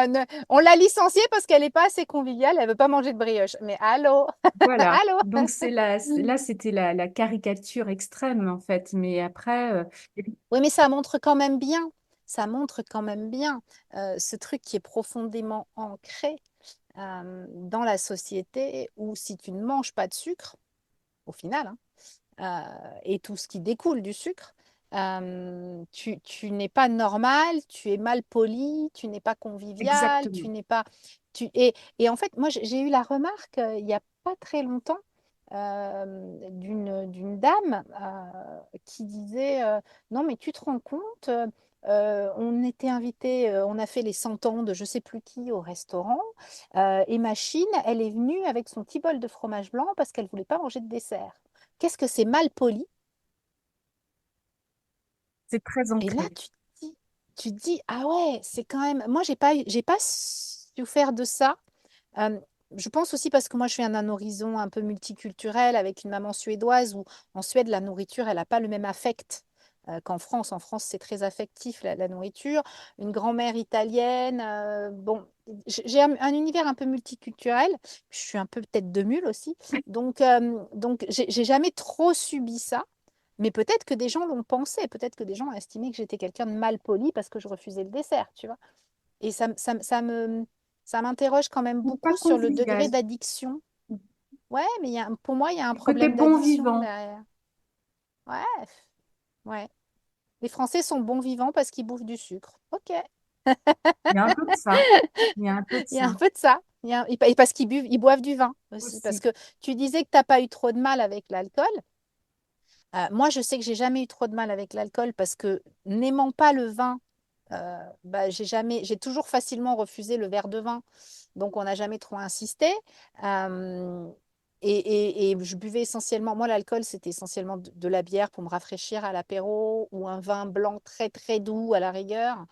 on l'a licenciée parce qu'elle n'est pas assez conviviale, elle veut pas manger de brioche. Mais allô, Voilà. allô. Donc là, c'était la caricature extrême en fait. Mais après, Oui, mais ça montre quand même bien, ça montre quand même bien ce truc qui est profondément ancré dans la société où si tu ne manges pas de sucre, au final, hein, et tout ce qui découle du sucre, tu n'es pas normal, tu es mal poli, tu n'es pas convivial, tu exactement. n'es pas... Tu, et en fait, moi, j'ai eu la remarque il n'y a pas très longtemps d'une dame qui disait non, mais tu te rends compte, on était invité, on a fait les 100 ans de je sais plus qui au restaurant, et Machine, elle est venue avec son petit bol de fromage blanc parce qu'elle voulait pas manger de dessert. Qu'est-ce que c'est mal poli C'est très Et là, ancré. dis, tu te dis, ah ouais, c'est quand même. Moi, j'ai pas souffert de ça. Euh, je pense aussi parce que moi, je suis un horizon un peu multiculturel avec une maman suédoise où en Suède, la nourriture, elle n'a pas le même affect qu'en France. En France, c'est très affectif, la nourriture. Une grand-mère italienne. Bon, j'ai un univers un peu multiculturel. Je suis un peu tête de mule aussi. Donc j'ai jamais trop subi ça. Mais peut-être que des gens l'ont pensé. Peut-être que des gens ont estimé que j'étais quelqu'un de mal poli parce que je refusais le dessert, tu vois. Et ça m'interroge quand même Faut pas beaucoup sur le degré convivial. d'addiction. Ouais, mais pour moi, il y a un Le côté problème bon d'addiction vivant. derrière. Ouais, ouais. Les Français sont bons vivants parce qu'ils bouffent du sucre. Ok, Il y a un peu de ça. Il y a un peu de il y a ça un peu de ça. Et parce ils boivent du vin aussi. Parce aussi. que tu disais que tu n'as pas eu trop de mal avec l'alcool. Moi, je sais que j'ai jamais eu trop de mal avec l'alcool parce que n'aimant pas le vin, bah, j'ai toujours facilement refusé le verre de vin. Donc, on n'a jamais trop insisté. Euh, et je buvais essentiellement, moi, l'alcool, c'était essentiellement de la bière pour me rafraîchir à l'apéro ou un vin blanc très, très doux à la rigueur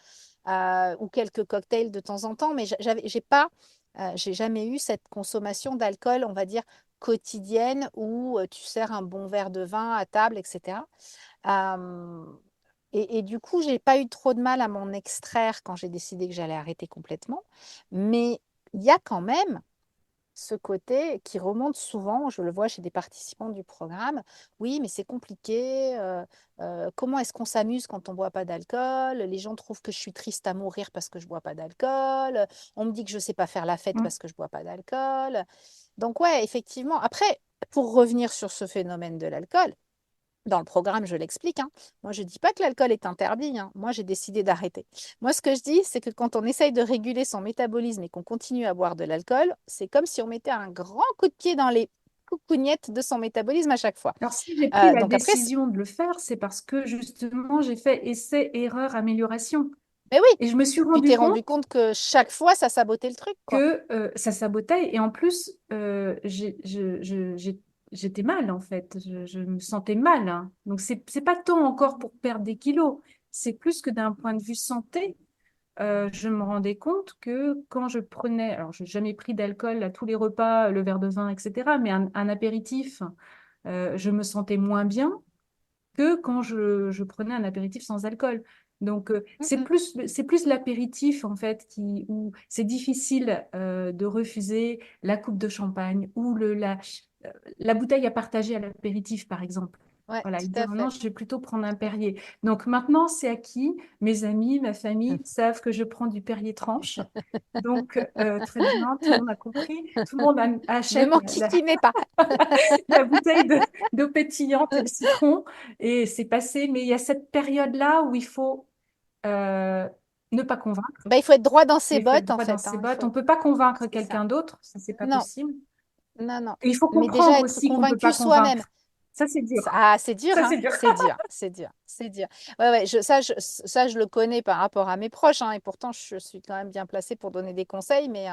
ou quelques cocktails de temps en temps. Mais j'ai jamais eu cette consommation d'alcool, on va dire, quotidienne où tu sers un bon verre de vin à table, etc. Euh, et du coup, j'ai pas eu trop de mal à m'en extraire quand j'ai décidé que j'allais arrêter complètement. Mais il y a quand même ce côté qui remonte souvent, je le vois chez des participants du programme. Oui, mais c'est compliqué. Comment est-ce qu'on s'amuse quand on boit pas d'alcool? Les gens trouvent que je suis triste à mourir parce que je bois pas d'alcool. On me dit que je sais pas faire la fête Mm. parce que je bois pas d'alcool. Donc ouais, effectivement. Après, pour revenir sur ce phénomène de l'alcool, dans le programme, je l'explique, hein. Moi, je ne dis pas que l'alcool est interdit, hein. Moi, j'ai décidé d'arrêter. Moi, ce que je dis, c'est que quand on essaye de réguler son métabolisme et qu'on continue à boire de l'alcool, c'est comme si on mettait un grand coup de pied dans les coucougnettes de son métabolisme à chaque fois. Alors, si j'ai pris la Donc après, décision de le faire, c'est parce que justement, j'ai fait essai, erreur, amélioration. mais oui, Et je me suis tu rendu t'es rendu compte compte que chaque fois, ça sabotait le truc, quoi. que ça sabotait. Et en plus, j'étais mal, en fait. Je me sentais mal, hein. Donc, c'est pas tant encore pour perdre des kilos. C'est plus que d'un point de vue santé. Je me rendais compte que quand je prenais, alors je n'ai jamais pris d'alcool à tous les repas, le verre de vin, etc., mais un apéritif, je me sentais moins bien que quand je prenais un apéritif sans alcool. Donc, Mm, mm. c'est plus l'apéritif, en fait, où c'est difficile de refuser la coupe de champagne ou la bouteille à partager à l'apéritif, par exemple. Ouais, Voilà, tout il dit, à oh non, fait. je vais plutôt prendre un Perrier. Donc maintenant, c'est acquis. Mes amis, ma famille savent que je prends du Perrier tranche. Donc, très bien, tout le monde a compris. Tout le monde Ne achète m'enquiquinez pas. la bouteille d'eau pétillante et le citron. Et c'est passé. Mais il y a cette période-là où il faut euh, ne pas convaincre. Bah, il faut être droit dans ses Il faut être bottes, en droit dans fait, ses hein. Il bottes. faut On ne être... peut pas convaincre C'est ça. quelqu'un d'autre. Ça, c'est pas Non, possible. non, non. Et il faut Mais déjà, comprendre être aussi qu'on ne peut pas convaincu convaincre. soi-même. Ça, c'est dur. Ah, c'est dur, Ça, hein? c'est dur. C'est dur, c'est dur, c'est dur. Ouais, ouais, ça, je le connais par rapport à mes proches, hein, et pourtant, je suis quand même bien placée pour donner des conseils, mais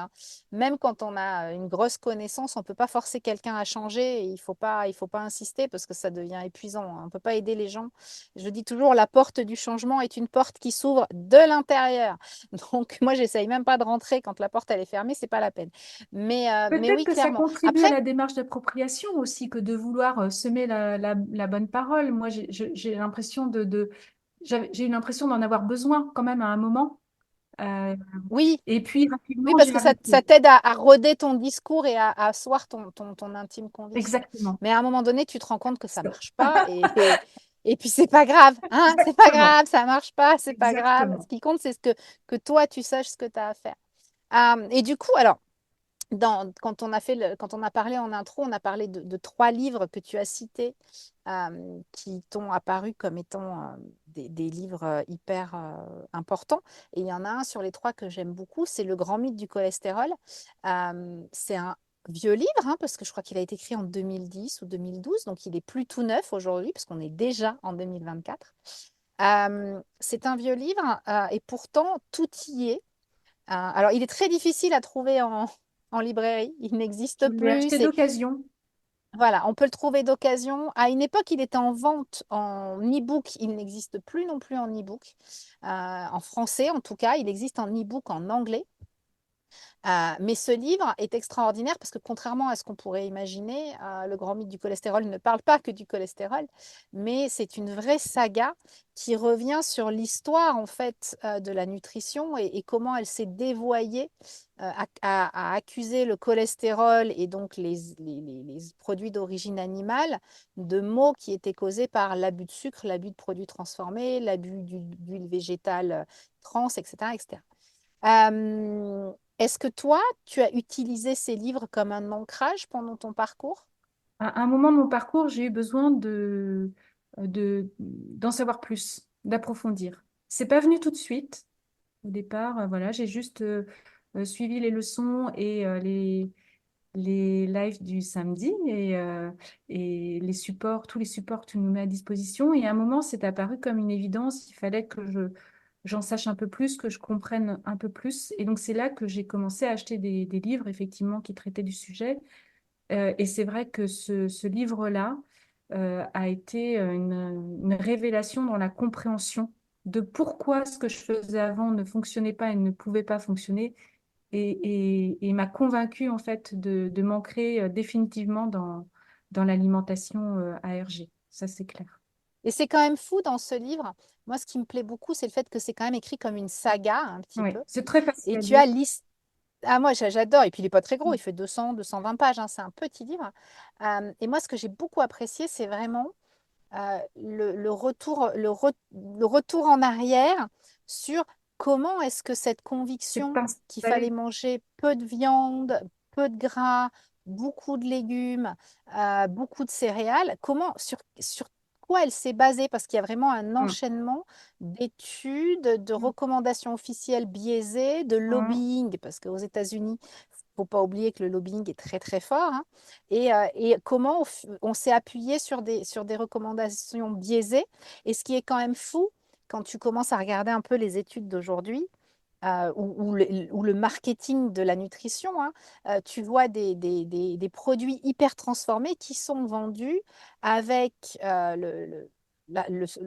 même quand on a une grosse connaissance, on ne peut pas forcer quelqu'un à changer, et il faut pas insister parce que ça devient épuisant, hein. On ne peut pas aider les gens. Je dis toujours, la porte du changement est une porte qui s'ouvre de l'intérieur. Donc, moi, j'essaye même pas de rentrer quand la porte, elle est fermée, c'est pas la peine. Mais Peut-être oui, que ça clairement. contribue Après, à la démarche d'appropriation aussi que de vouloir semer la bonne parole. Moi, j'ai l'impression j'ai eu l'impression d'en avoir besoin quand même à un moment. Euh, oui. et puis Oui, rapidement, parce j'ai que ça arrêté. t'aide à roder ton discours et à asseoir ton intime conviction. Exactement. Mais à un moment donné, tu te rends compte que ça Stop. marche pas et puis c'est pas grave, hein, c'est pas Exactement. grave, ça marche pas, c'est pas grave. Ce Exactement. qui compte, c'est que toi, tu saches ce que tu as à faire. Et du coup, alors, quand on a parlé en intro, on a parlé de trois livres que tu as cités qui t'ont apparu comme étant des livres hyper importants. Et il y en a un sur les trois que j'aime beaucoup, c'est Le Grand Mythe du cholestérol. C'est un vieux livre, hein, parce que je crois qu'il a été écrit en 2010 ou 2012, donc il est plus tout neuf aujourd'hui, parce qu'on est déjà en 2024. C'est un vieux livre et pourtant tout y est. Alors, il est très difficile à trouver en librairie. Il Je n'existe l'ai plus. acheté d'occasion. Voilà, on peut le trouver d'occasion. À une époque, il était en vente en e-book. Il n'existe plus non plus en e-book. En français, en tout cas, il existe en e-book en anglais. Mais ce livre est extraordinaire parce que contrairement à ce qu'on pourrait imaginer, le grand mythe du cholestérol ne parle pas que du cholestérol, mais c'est une vraie saga qui revient sur l'histoire en fait de la nutrition et comment elle s'est dévoyée à accuser le cholestérol et donc les produits d'origine animale de maux qui étaient causés par l'abus de sucre, l'abus de produits transformés, l'abus d'huile végétale trans, etc., etc. Est-ce que toi, tu as utilisé ces livres comme un ancrage pendant ton parcours? À un moment de mon parcours, j'ai eu besoin d'en savoir plus, d'approfondir. C'est pas venu tout de suite. Au départ, voilà, j'ai juste suivi les leçons et les lives du samedi et les supports, tous les supports que tu nous mets à disposition. Et à un moment, c'est apparu comme une évidence. Il fallait que j'en sache un peu plus, que je comprenne un peu plus. Et donc, c'est là que j'ai commencé à acheter des livres, effectivement, qui traitaient du sujet. Et c'est vrai que ce livre-là a été une révélation dans la compréhension de pourquoi ce que je faisais avant ne fonctionnait pas et ne pouvait pas fonctionner et m'a convaincue en fait de m'ancrer définitivement dans l'alimentation ARG. Ça, c'est clair. Et c'est quand même fou dans ce livre. Moi, ce qui me plaît beaucoup, c'est le fait que c'est quand même écrit comme une saga, un petit Oui, peu. c'est très facile Et à tu lire. as l'histoire. Ah, moi, j'adore. Et puis, il n'est pas très gros. Il fait 200, 220 pages, hein. C'est un petit livre. Et moi, ce que j'ai beaucoup apprécié, c'est vraiment le retour en arrière sur comment est-ce que cette C'est conviction qu'il fallait installé. manger peu de viande, peu de gras, beaucoup de légumes, beaucoup de céréales, sur quoi elle s'est basée? Parce qu'il y a vraiment un Mm, enchaînement d'études, de mm, recommandations officielles biaisées, de mm, lobbying, parce qu'aux États-Unis, faut pas oublier que le lobbying est très très fort, hein. Et comment on s'est appuyé sur des recommandations biaisées. Et ce qui est quand même fou, quand tu commences à regarder un peu les études d'aujourd'hui, ou le marketing de la nutrition, hein, tu vois des produits hyper transformés qui sont vendus avec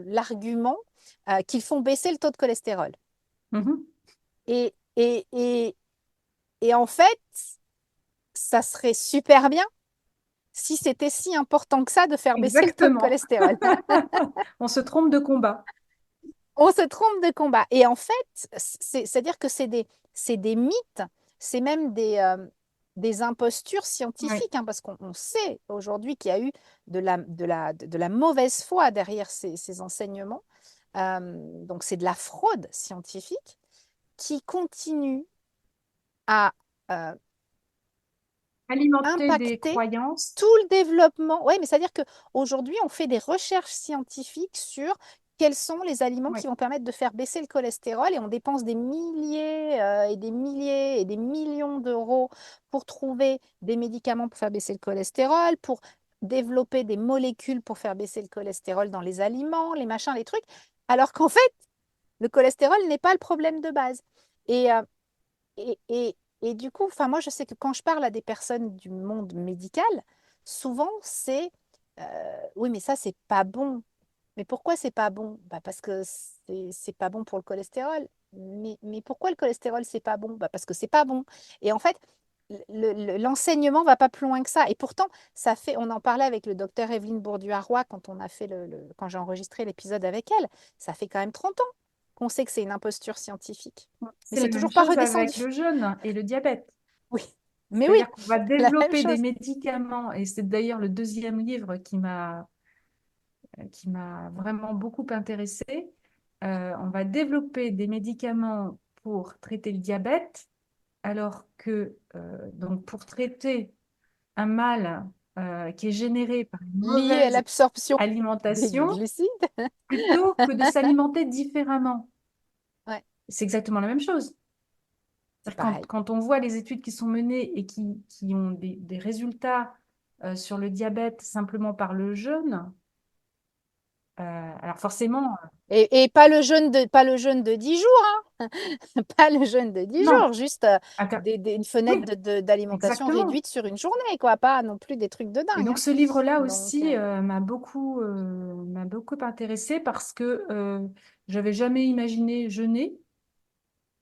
l'argument qu'ils font baisser le taux de cholestérol. mhm. Et, et, et, et en fait, ça serait super bien si c'était si important que ça de faire baisser le taux de Exactement. cholestérol. On se trompe de combat. On se trompe de combat. Et en fait, c'est-à-dire que c'est des mythes, c'est même des impostures Oui. scientifiques, hein, parce qu'on sait aujourd'hui qu'il y a eu de la mauvaise foi derrière ces enseignements. Donc c'est de la fraude scientifique qui continue à euh, Alimenter des impacter croyances. tout le développement. Oui, mais c'est-à-dire qu'aujourd'hui, on fait des recherches scientifiques sur quels sont les aliments Oui. qui vont permettre de faire baisser le cholestérol et on dépense des milliers et des milliers et des millions d'euros pour trouver des médicaments pour faire baisser le cholestérol, pour développer des molécules pour faire baisser le cholestérol dans les aliments, les machins, les trucs, alors qu'en fait, le cholestérol n'est pas le problème de base. Et, et du coup, enfin, moi, je sais que quand je parle à des personnes du monde médical, souvent, c'est oui, mais ça, c'est pas bon. Mais pourquoi c'est pas bon? Bah, parce que c'est pas bon pour le cholestérol. Mais pourquoi le cholestérol, c'est pas bon? Bah, parce que c'est pas bon. Et en fait, l'enseignement va pas plus loin que ça. Et pourtant, ça fait, on en parlait avec le docteur Evelyne Bourdieu-Arroy quand on a fait quand j'ai enregistré l'épisode avec elle. Ça fait quand même 30 ans qu'on sait que c'est une imposture scientifique. Mais C'est la c'est même toujours pas chose avec redescendu. le jeûne et le diabète. Oui, mais oui, C'est-à-dire qu'on va c'est la même développer des chose. médicaments, et c'est d'ailleurs le deuxième livre qui m'a vraiment beaucoup intéressée. On va développer des médicaments pour traiter le diabète, alors que donc pour traiter un mal qui est généré par une Lié à mauvaise l'absorption des alimentation, glucides. plutôt que de s'alimenter différemment. Ouais, C'est exactement la même chose. c'est C'est-à-dire pareil. quand on voit les études qui sont menées et qui ont des résultats sur le diabète simplement par le jeûne, Alors forcément, Et pas le jeûne de 10 jours, hein. Pas le jeûne de 10 non. jours, juste Attends, une fenêtre oui, d'alimentation exactement. réduite sur une journée, quoi. Pas non plus des trucs de Et dingue, donc hein. ce livre-là Donc, aussi m'a beaucoup intéressée parce que j'avais jamais imaginé jeûner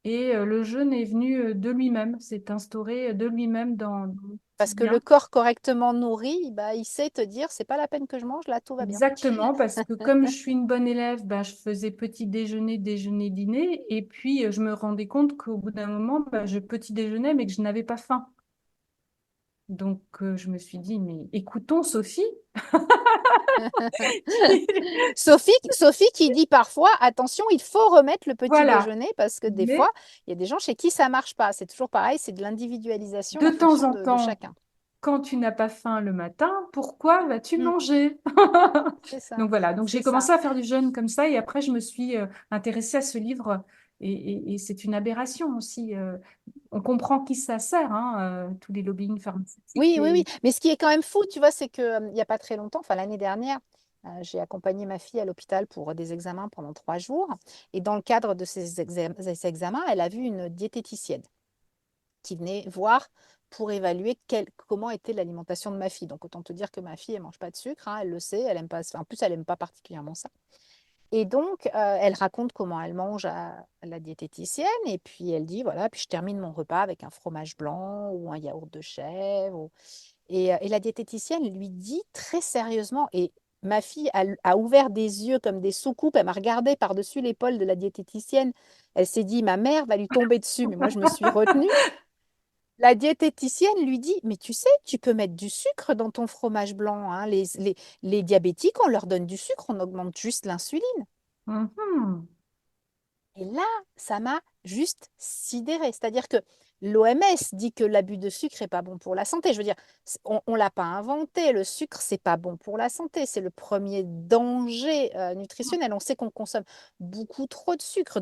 et le jeûne est venu de lui-même, s'est instauré de lui-même dans mon parce que le quotidien. corps correctement nourri, bah, il sait te dire, c'est pas la peine que je mange, là, tout va bien. Exactement, parce que comme je suis une bonne élève, bah, je faisais petit déjeuner, déjeuner, dîner, et puis je me rendais compte qu'au bout d'un moment, bah, je petit déjeunais, mais que je n'avais pas faim. Donc je me suis dit, mais écoutons Sophie. Sophie qui dit parfois, attention, il faut remettre le petit Voilà. déjeuner parce que des fois, Mais il y a des gens chez qui ça marche pas. C'est toujours pareil, c'est de l'individualisation de en temps fonction en de temps, chacun. quand tu n'as pas faim le matin, pourquoi vas-tu Mm, manger? c'est ça, Donc voilà, donc c'est j'ai ça. commencé à faire du jeûne comme ça et après je me suis intéressée à ce livre et c'est une aberration aussi. On comprend qui ça sert, hein, tous les lobbying pharmaceutiques, Oui, oui, oui. Mais ce qui est quand même fou, tu vois, c'est que il n'y a pas très longtemps, enfin l'année dernière, j'ai accompagné ma fille à l'hôpital pour des examens pendant 3 jours. Et dans le cadre de ces examens, elle a vu une diététicienne qui venait voir pour évaluer comment était l'alimentation de ma fille. Donc autant te dire que ma fille, elle mange pas de sucre, hein, elle le sait, elle aime pas, en plus elle aime pas particulièrement ça. Et donc elle raconte comment elle mange à la diététicienne et puis elle dit voilà, puis je termine mon repas avec un fromage blanc ou un yaourt de chèvre. Et la diététicienne lui dit très sérieusement, et ma fille a ouvert des yeux comme des soucoupes, elle m'a regardé par-dessus l'épaule de la diététicienne, elle s'est dit ma mère va lui tomber dessus, mais moi je me suis retenue. La diététicienne lui dit, mais tu sais, tu peux mettre du sucre dans ton fromage blanc, hein. Les diabétiques, on leur donne du sucre, on augmente juste l'insuline. Mhm. Et là, ça m'a juste sidérée. C'est-à-dire que l'OMS dit que l'abus de sucre n'est pas bon pour la santé. Je veux dire, on ne l'a pas inventé. Le sucre, c'est pas bon pour la santé. C'est le premier danger nutritionnel. On sait qu'on consomme beaucoup trop de sucre.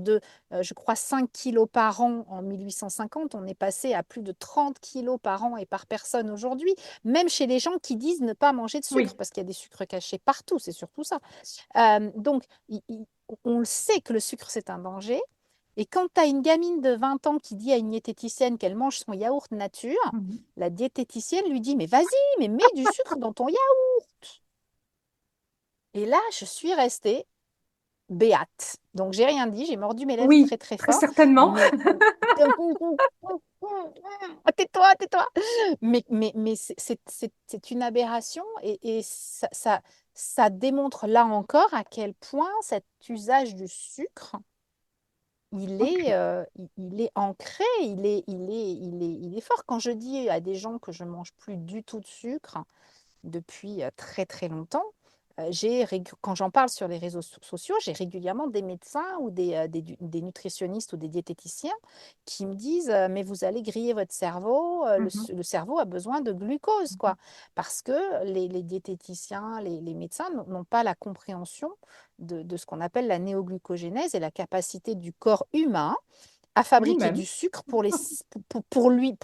Je crois, 5 kilos par an en 1850. On est passé à plus de 30 kilos par an et par personne aujourd'hui. Même chez les gens qui disent ne pas manger de sucre, Oui. parce qu'il y a des sucres cachés partout. C'est surtout ça. Donc, on le sait que le sucre, c'est un danger. Et quand tu as une gamine de 20 ans qui dit à une diététicienne qu'elle mange son yaourt nature, Mhm. la diététicienne lui dit, mais vas-y, mais mets du sucre dans ton yaourt. Et là, je suis restée béate. Donc, j'ai rien dit, j'ai mordu mes lèvres Oui, très, très très fort. certainement. Mais tais-toi, tais-toi. Mais c'est une aberration et ça démontre là encore à quel point cet usage du sucre il est ancré, il est fort. Quand je dis à des gens que je mange plus du tout de sucre depuis très très longtemps, quand j'en parle sur les réseaux sociaux, j'ai régulièrement des médecins ou des nutritionnistes ou des diététiciens qui me disent mais vous allez griller votre cerveau, Mhm. le cerveau a besoin de glucose, quoi. Parce que les diététiciens, les médecins n'ont pas la compréhension de ce qu'on appelle la néoglucogénèse et la capacité du corps humain à fabriquer du Lui-même. sucre pour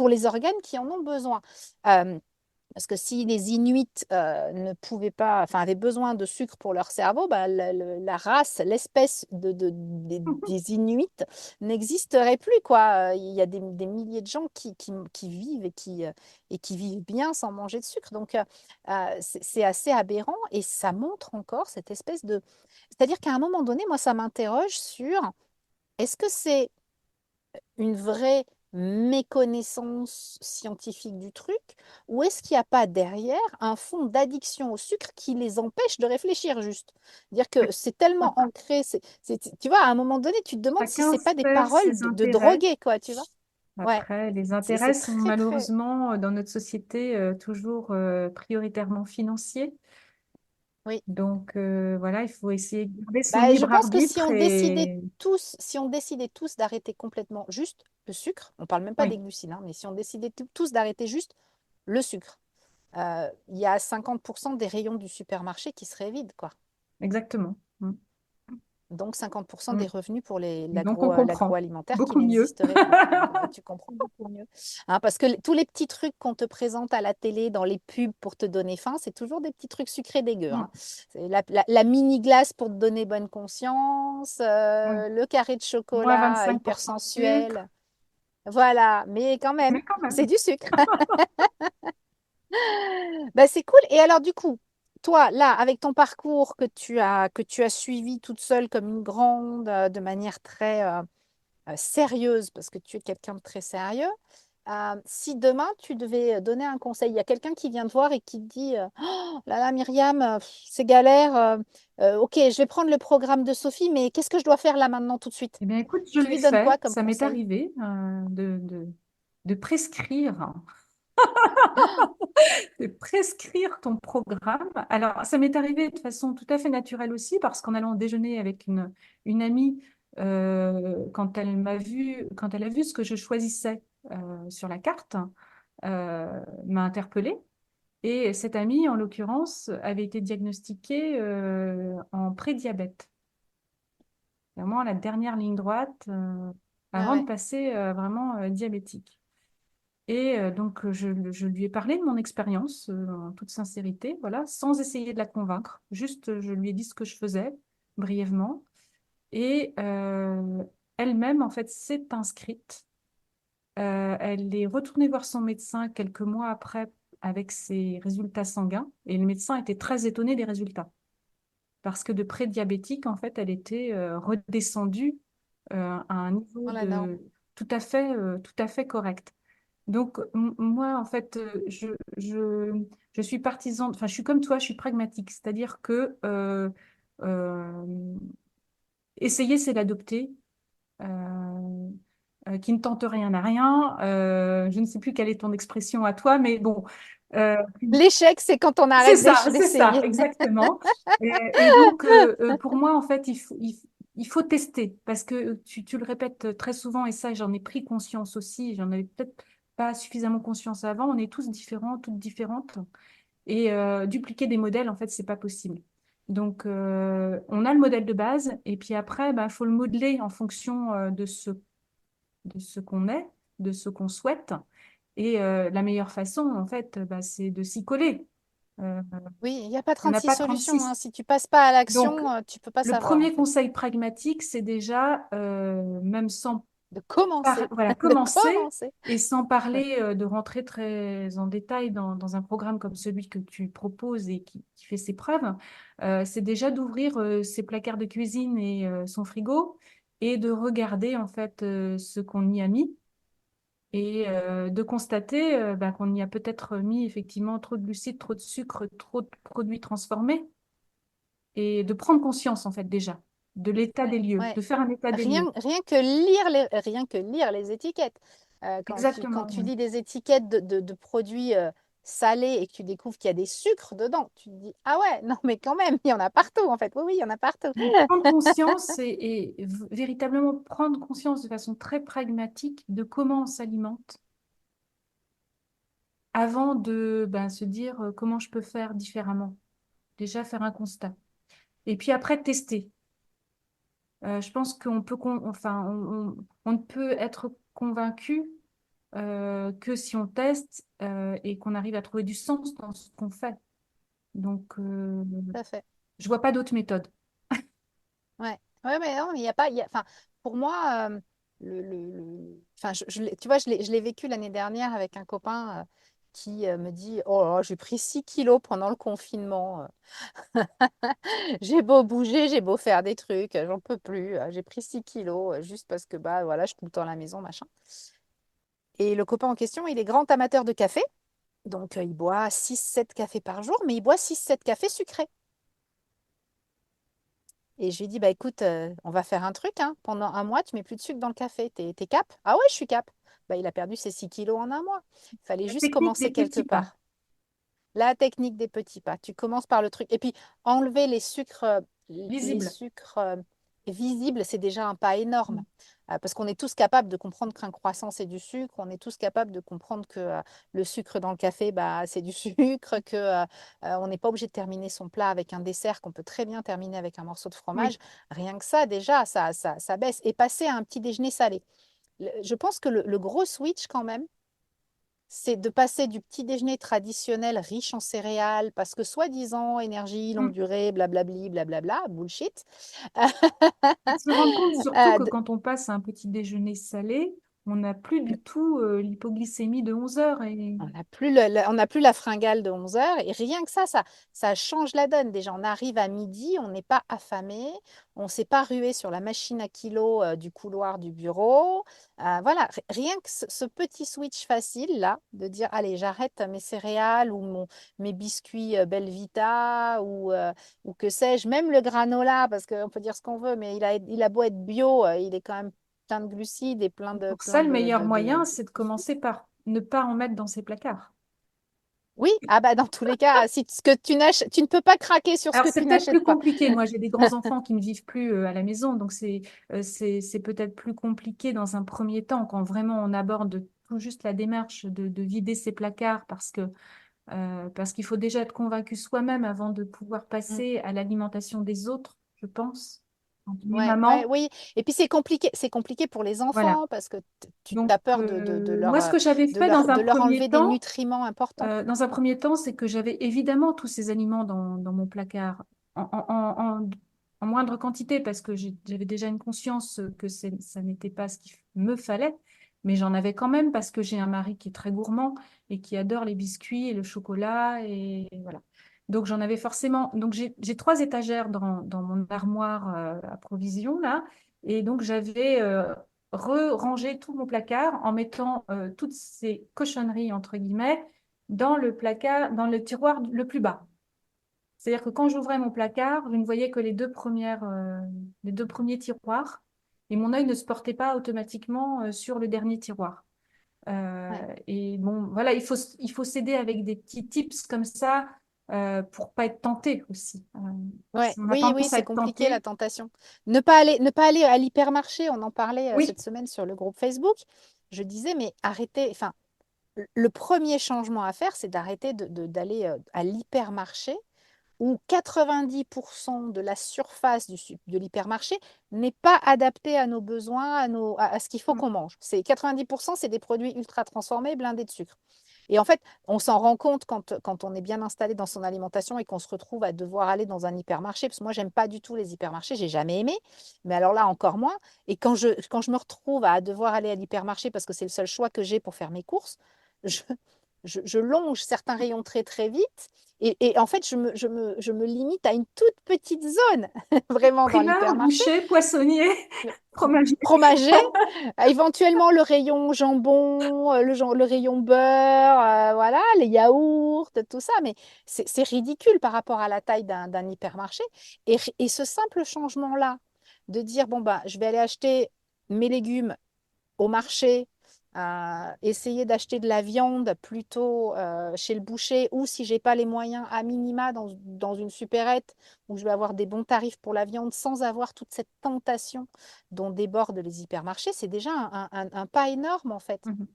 les organes qui en ont besoin. Euh, Parce que si les Inuits ne pouvaient pas, enfin, avaient besoin de sucre pour leur cerveau, bah, la race, l'espèce des Inuits n'existerait plus, quoi. Il y a des milliers de gens qui vivent et qui vivent bien sans manger de sucre. Donc, c'est assez aberrant et ça montre encore cette espèce de... C'est-à-dire qu'à un moment donné, moi, ça m'interroge sur est-ce que c'est une vraie méconnaissance scientifique du truc, ou est-ce qu'il n'y a pas derrière un fond d'addiction au sucre qui les empêche de réfléchir juste? Dire que c'est tellement ancré, tu vois, à un moment donné, tu te demandes si Chacun c'est pas des sert paroles ses de intérêts. drogués, quoi, tu vois? Ouais, Après, les c'est intérêts sont très, très... malheureusement dans notre société toujours prioritairement financiers. Oui. Donc voilà, il faut essayer de garder son Bah, je libre pense que arbitre et si on décidait tous d'arrêter complètement juste le sucre, on parle même pas des oui, glucides, hein, mais si on décidait tous d'arrêter juste le sucre, il y a 50% des rayons du supermarché qui seraient vides, quoi. exactement. Mm. Donc 50% des Mm. revenus pour Donc, on comprend l'agroalimentaire qui beaucoup mieux. n'existerait plus. Donc, tu comprends beaucoup mieux. Hein, parce que tous les petits trucs qu'on te présente à la télé, dans les pubs pour te donner faim, c'est toujours des petits trucs sucrés dégueux. Mm. Hein. C'est la mini glace pour te donner bonne conscience, Ouais. le carré de Moins chocolat hyper 25% de sucre, sensuel. Voilà, mais quand même, mais quand c'est même. du sucre. Bah, c'est cool. Et alors, du coup, toi, là, avec ton parcours que tu as suivi toute seule comme une grande, de manière très sérieuse, parce que tu es quelqu'un de très sérieux, si demain tu devais donner un conseil, il y a quelqu'un qui vient te voir et qui te dit oh là là, Myriam, c'est galère, ok, je vais prendre le programme de Sophie, mais qu'est-ce que je dois faire là maintenant tout de suite? Eh bien, écoute, je Tu l'ai lui donnes quoi fait. comme Ça m'est conseil? arrivé de prescrire, de prescrire ton programme. Alors, ça m'est arrivé de façon tout à fait naturelle aussi, parce qu'en allant déjeuner avec une amie, quand elle a vu ce que je choisissais sur la carte, m'a interpellée. Et cette amie, en l'occurrence, avait été diagnostiquée en prédiabète. Vraiment la dernière ligne droite Ah avant de ouais, passer vraiment diabétique. Et donc, je lui ai parlé de mon expérience en toute sincérité, voilà, sans essayer de la convaincre. Juste, je lui ai dit ce que je faisais brièvement. Et elle-même, en fait, s'est inscrite. Elle est retournée voir son médecin quelques mois après avec ses résultats sanguins. Et le médecin était très étonné des résultats. Parce que de prédiabétique, en fait, elle était redescendue à un niveau oh la norme. tout à fait correct. Donc, moi, en fait, je suis partisan, enfin, je suis comme toi, je suis pragmatique, c'est-à-dire que euh, essayer, c'est l'adopter. Euh, qui ne tente rien n'a rien. Je ne sais plus quelle est ton expression à toi, mais bon, euh, L'échec, c'est quand on arrête c'est ça, d'essayer. exactement. Et donc, pour moi, en fait, il faut tester parce que tu le répètes très souvent et ça, j'en ai pris conscience aussi. J'en avais peut-être pas suffisamment conscience avant. On est tous différents, toutes différentes. Et dupliquer des modèles, en fait, c'est pas possible. Donc, on a le modèle de base et puis après, il faut le modeler en fonction de ce qu'on est, de ce qu'on souhaite. Et la meilleure façon, en fait, c'est de s'y coller. Euh, Oui, il n'y a pas il n'y en a 36 pas solutions. Hein. 36. Si tu passes pas à Donc, l'action, tu peux pas le savoir en premier fait. conseil pragmatique, c'est déjà, même sans De commencer, voilà, de commencer commencer. et sans parler de rentrer très en détail dans un programme comme celui que tu proposes et qui fait ses preuves, c'est déjà d'ouvrir ses placards de cuisine et son frigo et de regarder en fait ce qu'on y a mis et de constater qu'on y a peut-être mis effectivement trop de glucides, trop de sucre, trop de produits transformés et de prendre conscience en fait déjà de l'état des lieux, Ouais. de faire un état des lieux. Rien que lire les étiquettes. Quand Exactement, tu oui. lis des étiquettes de produits salés et que tu découvres qu'il y a des sucres dedans, tu te dis, ah ouais, non mais quand même, il y en a partout en fait. Oui, oui, il y en a partout. Donc, prendre conscience véritablement prendre conscience de façon très pragmatique de comment on s'alimente avant de se dire comment je peux faire différemment. Déjà faire un constat. Et puis après, tester. Je pense qu'on peut, enfin, on ne peut être convaincu que si on teste et qu'on arrive à trouver du sens dans ce qu'on fait. Donc, Tout à fait. je vois pas d'autre méthode. Ouais. Ouais, mais non, il y a pas. Enfin, pour moi, enfin, tu vois, je l'ai vécu l'année dernière avec un copain qui me dit, oh, là là, j'ai pris 6 kilos pendant le confinement. J'ai beau bouger, j'ai beau faire des trucs, j'en peux plus. J'ai pris 6 kilos juste parce que bah voilà, je suis tout le temps à la maison, machin. Et le copain en question, il est grand amateur de café. Donc il boit 6 7 cafés par jour, mais il boit 6 7 cafés sucrés. Et je lui ai dit, bah écoute, on va faire un truc, hein. Pendant un mois, tu mets plus de sucre dans le café. T'es cap? Ah ouais, je suis cap. Bah, il a perdu ses 6 kilos en un mois. Il fallait La juste technique des commencer quelque petits pas. part. La technique des petits pas. Tu commences par le truc. Et puis, enlever les sucres, Visible. visible, c'est déjà un pas énorme. Mm. Parce qu'on est tous capables de comprendre qu'un croissant, c'est du sucre. On est tous capables de comprendre que le sucre dans le café, bah, c'est du sucre, que on n'est pas obligé de terminer son plat avec un dessert, qu'on peut très bien terminer avec un morceau de fromage. Oui. Rien que ça, déjà, ça baisse. Et passer à un petit déjeuner salé. Je pense que le gros switch, quand même, c'est de passer du petit déjeuner traditionnel riche en céréales, parce que soi-disant, énergie, longue Mm. durée, blablabli, blablabla, bullshit. Et de se rendre compte surtout Euh, que de- quand on passe à un petit déjeuner salé, on n'a plus du tout l'hypoglycémie de 11 heures. Et on n'a plus la fringale de 11 heures. Et rien que ça change la donne. Déjà, on arrive à midi, on n'est pas affamé, on ne s'est pas rué sur la machine à kilos du couloir du bureau. Voilà, rien que ce petit switch facile, là, de dire, allez, j'arrête mes céréales ou mes biscuits Belvita ou que sais-je, même le granola, parce qu'on peut dire ce qu'on veut, mais il a beau être bio, il est quand même plein de glucides et plein de, pour ça, plein le de, meilleur de, de- moyen, c'est de commencer par ne pas en mettre dans ses placards. Oui, ah bah dans tous les cas, si ce que tu n'achètes, tu ne peux pas craquer sur ce Alors, que c'est tu peut-être plus n'achètes pas. compliqué. Moi, j'ai des grands-enfants qui ne vivent plus à la maison, donc c'est peut-être plus compliqué dans un premier temps quand vraiment on aborde tout juste la démarche de vider ses placards parce qu'il faut déjà être convaincu soi-même avant de pouvoir Mm. passer à l'alimentation des autres, je pense. Quand on est Ouais, ouais, maman, oui. Et puis c'est compliqué pour les voilà. enfants parce que tu Donc, as peur de leur, moi, ce que j'avais de fait leur, de leur enlever des nutriments importants. dans un premier temps, c'est que j'avais évidemment tous ces aliments dans mon placard en moindre quantité parce que j'avais déjà une conscience que ça n'était pas ce qu'il me fallait, mais j'en avais quand même parce que j'ai un mari qui est très gourmand et qui adore les biscuits et le chocolat et voilà. Donc j'en avais forcément. Donc j'ai trois étagères dans mon armoire à provisions là, et donc j'avais ranger tout mon placard en mettant toutes ces cochonneries, entre guillemets, dans le placard, dans le tiroir le plus bas. C'est-à-dire que quand j'ouvrais mon placard, je ne voyais que les deux premiers tiroirs et mon œil ne se portait pas automatiquement sur le dernier tiroir. Ouais. Et bon, voilà, il faut s'aider avec des petits tips comme ça pour pas être tenté aussi. Ouais, On a oui, oui, tendance à c'est être compliqué la tenté. tentation. Ne pas aller à l'hypermarché, on en parlait Oui, cette semaine sur le groupe Facebook. Je disais, mais arrêtez, enfin, le premier changement à faire, c'est d'arrêter d'aller à l'hypermarché où 90% de la surface de l'hypermarché n'est pas adaptée à nos besoins, à ce qu'il faut mm, qu'on mange. 90%, c'est des produits ultra transformés, blindés de sucre. Et en fait, on s'en rend compte quand on est bien installé dans son alimentation et qu'on se retrouve à devoir aller dans un hypermarché, parce que moi, j'aime pas du tout les hypermarchés, j'ai jamais aimé, mais alors là, encore moins. Et quand je me retrouve à devoir aller à l'hypermarché parce que c'est le seul choix que j'ai pour faire mes courses, je, je longe certains rayons très, très vite. Et en fait, je me limite à une toute petite zone, vraiment, dans primeur, l'hypermarché. boucher, poissonnier, fromager. Fromager, éventuellement le rayon jambon, le rayon beurre, voilà, les yaourts, tout ça, mais c'est ridicule par rapport à la taille d'un hypermarché. Et ce simple changement-là, de dire, bon, bah, je vais aller acheter mes légumes au marché, essayer d'acheter de la viande plutôt chez le boucher ou si j'ai pas les moyens à minima dans une supérette où je vais avoir des bons tarifs pour la viande sans avoir toute cette tentation dont débordent les hypermarchés, c'est déjà un pas énorme en fait. Mhm.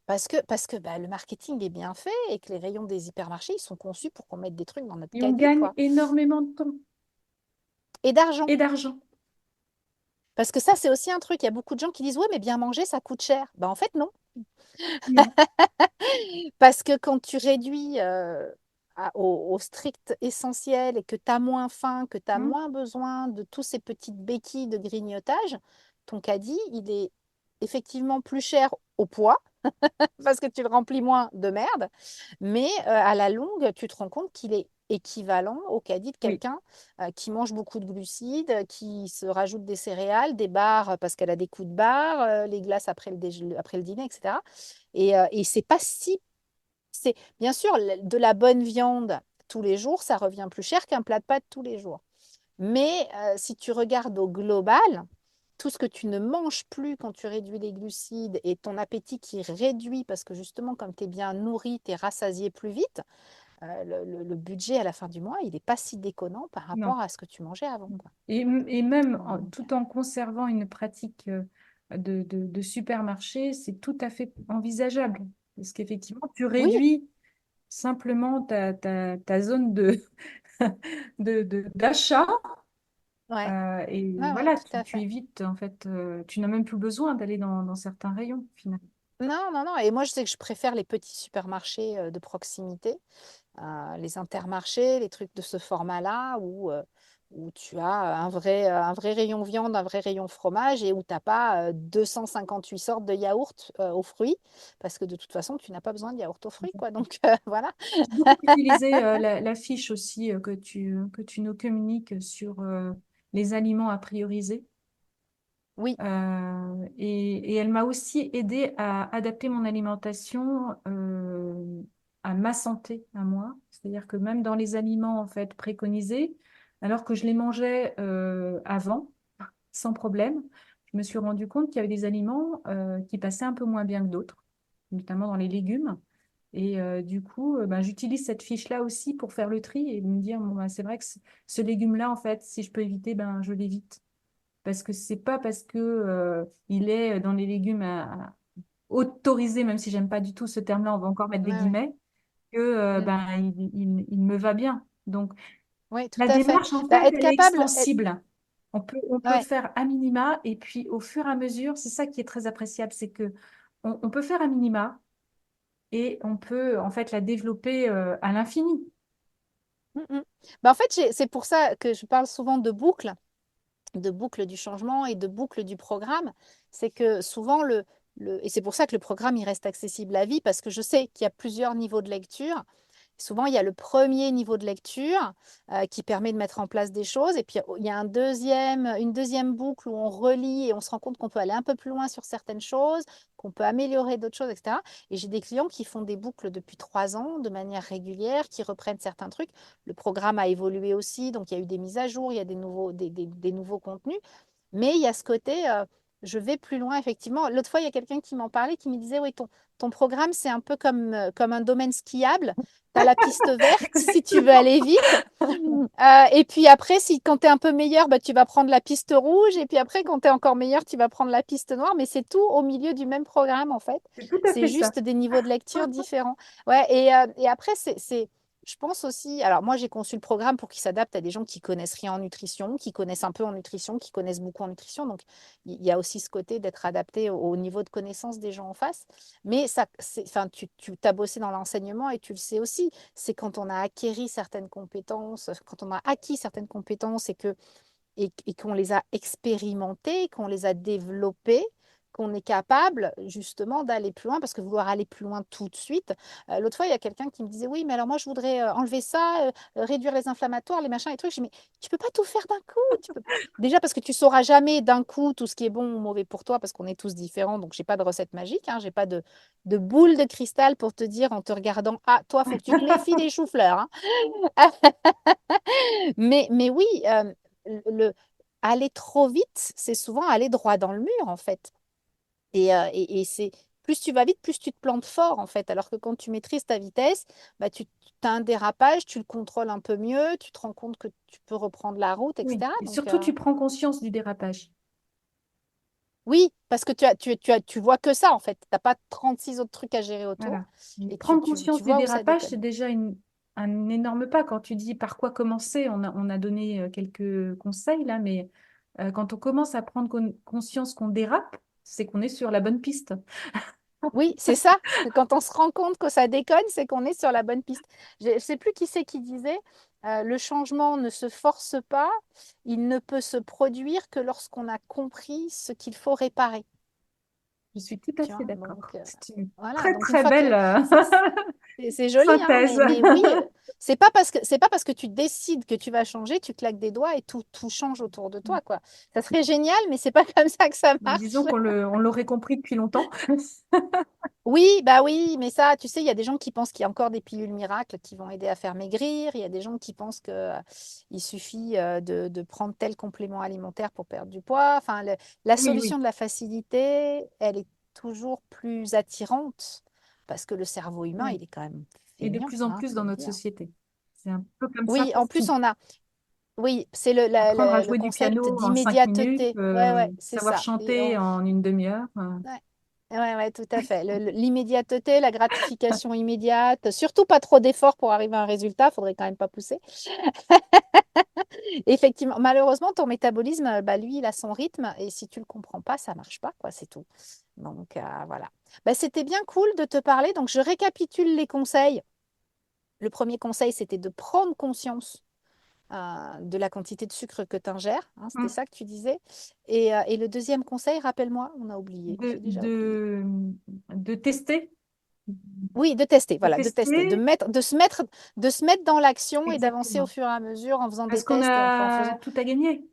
Parce que bah, le marketing est bien fait et que les rayons des hypermarchés, ils sont conçus pour qu'on mette des trucs dans notre Et on caddie, gagne quoi. énormément de temps Et d'argent. et d'argent. Parce que ça, c'est aussi un truc. Il y a beaucoup de gens qui disent, ouais, mais bien manger, ça coûte cher. Ben, en fait, non. Non. Parce que quand tu réduis au strict essentiel et que tu as moins faim, que tu as Hmm. moins besoin de tous ces petites béquilles de grignotage, ton caddie, il est effectivement plus cher au poids parce que tu le remplis moins de merde, mais à la longue, tu te rends compte qu'il est équivalent au caddie de Oui. quelqu'un qui mange beaucoup de glucides, qui se rajoute des céréales, des barres parce qu'elle a des coups de barre, les glaces après le dîner, etc. Et c'est pas si... C'est bien sûr de la bonne viande tous les jours, ça revient plus cher qu'un plat de pâtes tous les jours. Mais si tu regardes au global, tout ce que tu ne manges plus quand tu réduis les glucides et ton appétit qui réduit parce que justement, comme tu es bien nourri, tu es rassasié plus vite, le budget à la fin du mois, il n'est pas si déconnant par Non. rapport à ce que tu mangeais avant, quoi. Et même Donc, tout en conservant une pratique de supermarché, c'est tout à fait envisageable. Parce qu'effectivement, tu oui, réduis simplement ta zone d'achat. ouais, Et ouais, ouais, voilà, tout à tu fait. évites, en fait, tu n'as même plus besoin d'aller dans certains rayons, finalement. Non, non, non. Et moi, je sais que je préfère les petits supermarchés de proximité, les Intermarchés, les trucs de ce format-là, où tu as un vrai rayon viande, un vrai rayon fromage, et où tu n'as pas 258 sortes de yaourts aux fruits, parce que de toute façon, tu n'as pas besoin de yaourt aux fruits, quoi. Donc, voilà. J'ai beaucoup utilisé la fiche aussi que tu nous communiques sur les aliments à prioriser. Oui, Et elle m'a aussi aidé à adapter mon alimentation à ma santé, à moi. C'est-à-dire que même dans les aliments en fait préconisés, alors que je les mangeais avant, sans problème, je me suis rendu compte qu'il y avait des aliments qui passaient un peu moins bien que d'autres, notamment dans les légumes. Et du coup, ben, j'utilise cette fiche-là aussi pour faire le tri et me dire, bon, ben, c'est vrai que ce légume-là, en fait, si je peux éviter, ben, je l'évite. Parce que c'est pas parce que il est dans les légumes autorisés, même si j'aime pas du tout ce terme-là, on va encore mettre des ouais, ouais. guillemets, que Mm. ben, il me va bien. Donc, Oui, tout la à fait. démarche, en Bah, fait, être elle est capable, extensible. On peut ouais. faire à minima, et puis au fur et à mesure, c'est ça qui est très appréciable, c'est que on peut faire à minima, et on peut en fait la développer à l'infini. Mm, mm. Bah, en fait, c'est pour ça que je parle souvent de boucle du changement et de boucle du programme. C'est que souvent, et c'est pour ça que le programme, il reste accessible à vie, parce que je sais qu'il y a plusieurs niveaux de lecture. Souvent, il y a le premier niveau de lecture qui permet de mettre en place des choses. Et puis, il y a une deuxième boucle où on relit et on se rend compte qu'on peut aller un peu plus loin sur certaines choses, qu'on peut améliorer d'autres choses, etc. Et j'ai des clients qui font des boucles depuis 3 ans de manière régulière, qui reprennent certains trucs. Le programme a évolué aussi, donc il y a eu des mises à jour, il y a des nouveaux contenus. Mais il y a ce côté, je vais plus loin, effectivement. L'autre fois, il y a quelqu'un qui m'en parlait, qui me disait, oui, ton programme, c'est un peu comme un domaine skiable. Tu as la piste verte si tu veux Exactement. aller vite. Et puis après, quand tu es un peu meilleur, bah, tu vas prendre la piste rouge. Et puis après, quand tu es encore meilleur, tu vas prendre la piste noire. Mais c'est tout au milieu du même programme, en fait. C'est tout à C'est fait ça. juste des niveaux de lecture différents. Ouais, et après, je pense aussi, alors moi j'ai conçu le programme pour qu'il s'adapte à des gens qui connaissent rien en nutrition, qui connaissent un peu en nutrition, qui connaissent beaucoup en nutrition. Donc il y a aussi ce côté d'être adapté au niveau de connaissance des gens en face. Mais ça, enfin, tu as bossé dans l'enseignement et tu le sais aussi. C'est quand on a acquéri certaines compétences, quand on a acquis certaines compétences et qu'on les a expérimentées, qu'on les a développées, qu'on est capable justement d'aller plus loin, parce que vouloir aller plus loin tout de suite. L'autre fois, il y a quelqu'un qui me disait, oui, mais alors moi, je voudrais enlever ça, réduire les inflammatoires, les machins, les trucs. Je dis, mais tu peux pas tout faire d'un coup. Déjà parce que tu sauras jamais d'un coup tout ce qui est bon ou mauvais pour toi, parce qu'on est tous différents, donc j'ai pas de recette magique, hein, j'ai pas de boule de cristal pour te dire en te regardant, ah, toi, faut que tu te méfies des choux-fleurs, hein. Mais oui, le, aller trop vite, c'est souvent aller droit dans le mur, en fait. Et c'est plus tu vas vite, plus tu te plantes fort, en fait. Alors que quand tu maîtrises ta vitesse, bah, tu as un dérapage, tu le contrôles un peu mieux, tu te rends compte que tu peux reprendre la route, Oui. etc. Et Donc, surtout, tu prends conscience du dérapage. oui, parce que tu vois que ça, en fait. Tu n'as pas 36 autres trucs à gérer autour. Voilà. Et Et prendre tu conscience du vois où ça dérapage, c'est déconne. déjà un énorme pas. Quand tu dis par quoi commencer, on a donné quelques conseils là, mais quand on commence à prendre conscience qu'on dérape, c'est qu'on est sur la bonne piste. Oui, c'est ça. Quand on se rend compte que ça déconne, c'est qu'on est sur la bonne piste. Je ne sais plus qui c'est qui disait, le changement ne se force pas, il ne peut se produire que lorsqu'on a compris ce qu'il faut réparer. Je suis tout à Tu fait vois, donc d'accord. C'est une voilà. très Donc une très fois que belle c'est joli, hein, synthèse. mais oui, c'est pas parce que tu décides que tu vas changer, tu claques des doigts et tout change autour de toi, quoi. Ça serait génial, mais c'est pas comme ça que ça Bah, marche. disons on l'aurait compris depuis longtemps. Oui, bah oui, mais ça, tu sais, il y a des gens qui pensent qu'il y a encore des pilules miracles qui vont aider à faire maigrir. Il y a des gens qui pensent que, il suffit de prendre tel complément alimentaire pour perdre du poids. Enfin, la Oui, oui. solution de la facilité, elle est toujours plus attirante parce que le cerveau humain, Oui. il est quand même Et de feignant, plus en hein, plus faut dans le notre dire. société. C'est un peu comme ça Oui, en pour plus tout. on a, oui, c'est Apprendre à le jouer du concept piano en 5 minutes, d'immédiateté. Ouais, ouais, c'est savoir ça. chanter en une demi-heure. Ouais, ouais, ouais, tout à fait. L'immédiateté, la gratification immédiate, surtout pas trop d'efforts pour arriver à un résultat, faudrait quand même pas pousser. Effectivement, malheureusement, ton métabolisme, bah, lui, il a son rythme et si tu le comprends pas, ça marche pas, quoi, c'est tout. Donc voilà. Bah, c'était bien cool de te parler. Donc je récapitule les conseils. Le premier conseil, c'était de prendre conscience de la quantité de sucre que tu ingères. Hein, c'était Mm. ça que tu disais. Et le deuxième conseil, rappelle-moi, on a oublié. De, J'ai déjà oublié. de, de tester. Oui, de tester, De voilà, de tester, tester, de se mettre dans l'action et d'avancer au exactement. fur et à mesure en faisant des Parce qu'on tests et en a faisant tout à gagner.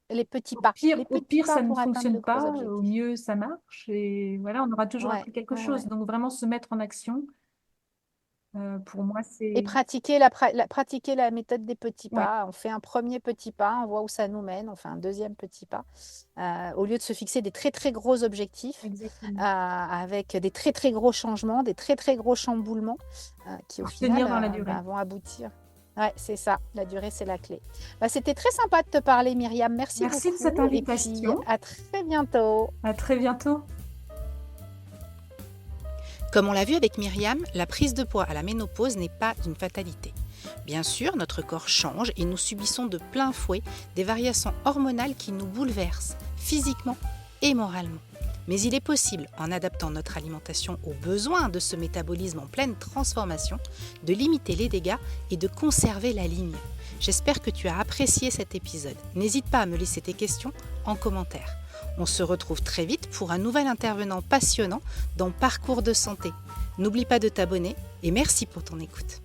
Les les petits pire, pas ça ne pour atteindre de fonctionne gros pas. Au objectifs. mieux, ça marche. Et voilà, on aura toujours Ouais, appris quelque ouais, ouais. chose. Donc, vraiment se mettre en action, pour moi, Et c'est... pratiquer la méthode des petits Ouais, pas. On fait un premier petit pas, on voit où ça nous mène, on fait un deuxième petit pas. Au lieu de se fixer des très très gros objectifs, exactement. avec des très très gros changements, des très très gros chamboulements, qui au Pour final tenir dans la durée. bah, vont aboutir. Ouais, c'est ça, la durée, c'est la clé. Bah, c'était très sympa de te parler, Myriam. Merci Merci de cette beaucoup. Et puis, invitation. à très bientôt. À très bientôt. Comme on l'a vu avec Myriam, la prise de poids à la ménopause n'est pas une fatalité. Bien sûr, notre corps change et nous subissons de plein fouet des variations hormonales qui nous bouleversent, physiquement et moralement. Mais il est possible, en adaptant notre alimentation aux besoins de ce métabolisme en pleine transformation, de limiter les dégâts et de conserver la ligne. J'espère que tu as apprécié cet épisode. N'hésite pas à me laisser tes questions en commentaire. On se retrouve très vite pour un nouvel intervenant passionnant dans Parcours de santé. N'oublie pas de t'abonner et merci pour ton écoute.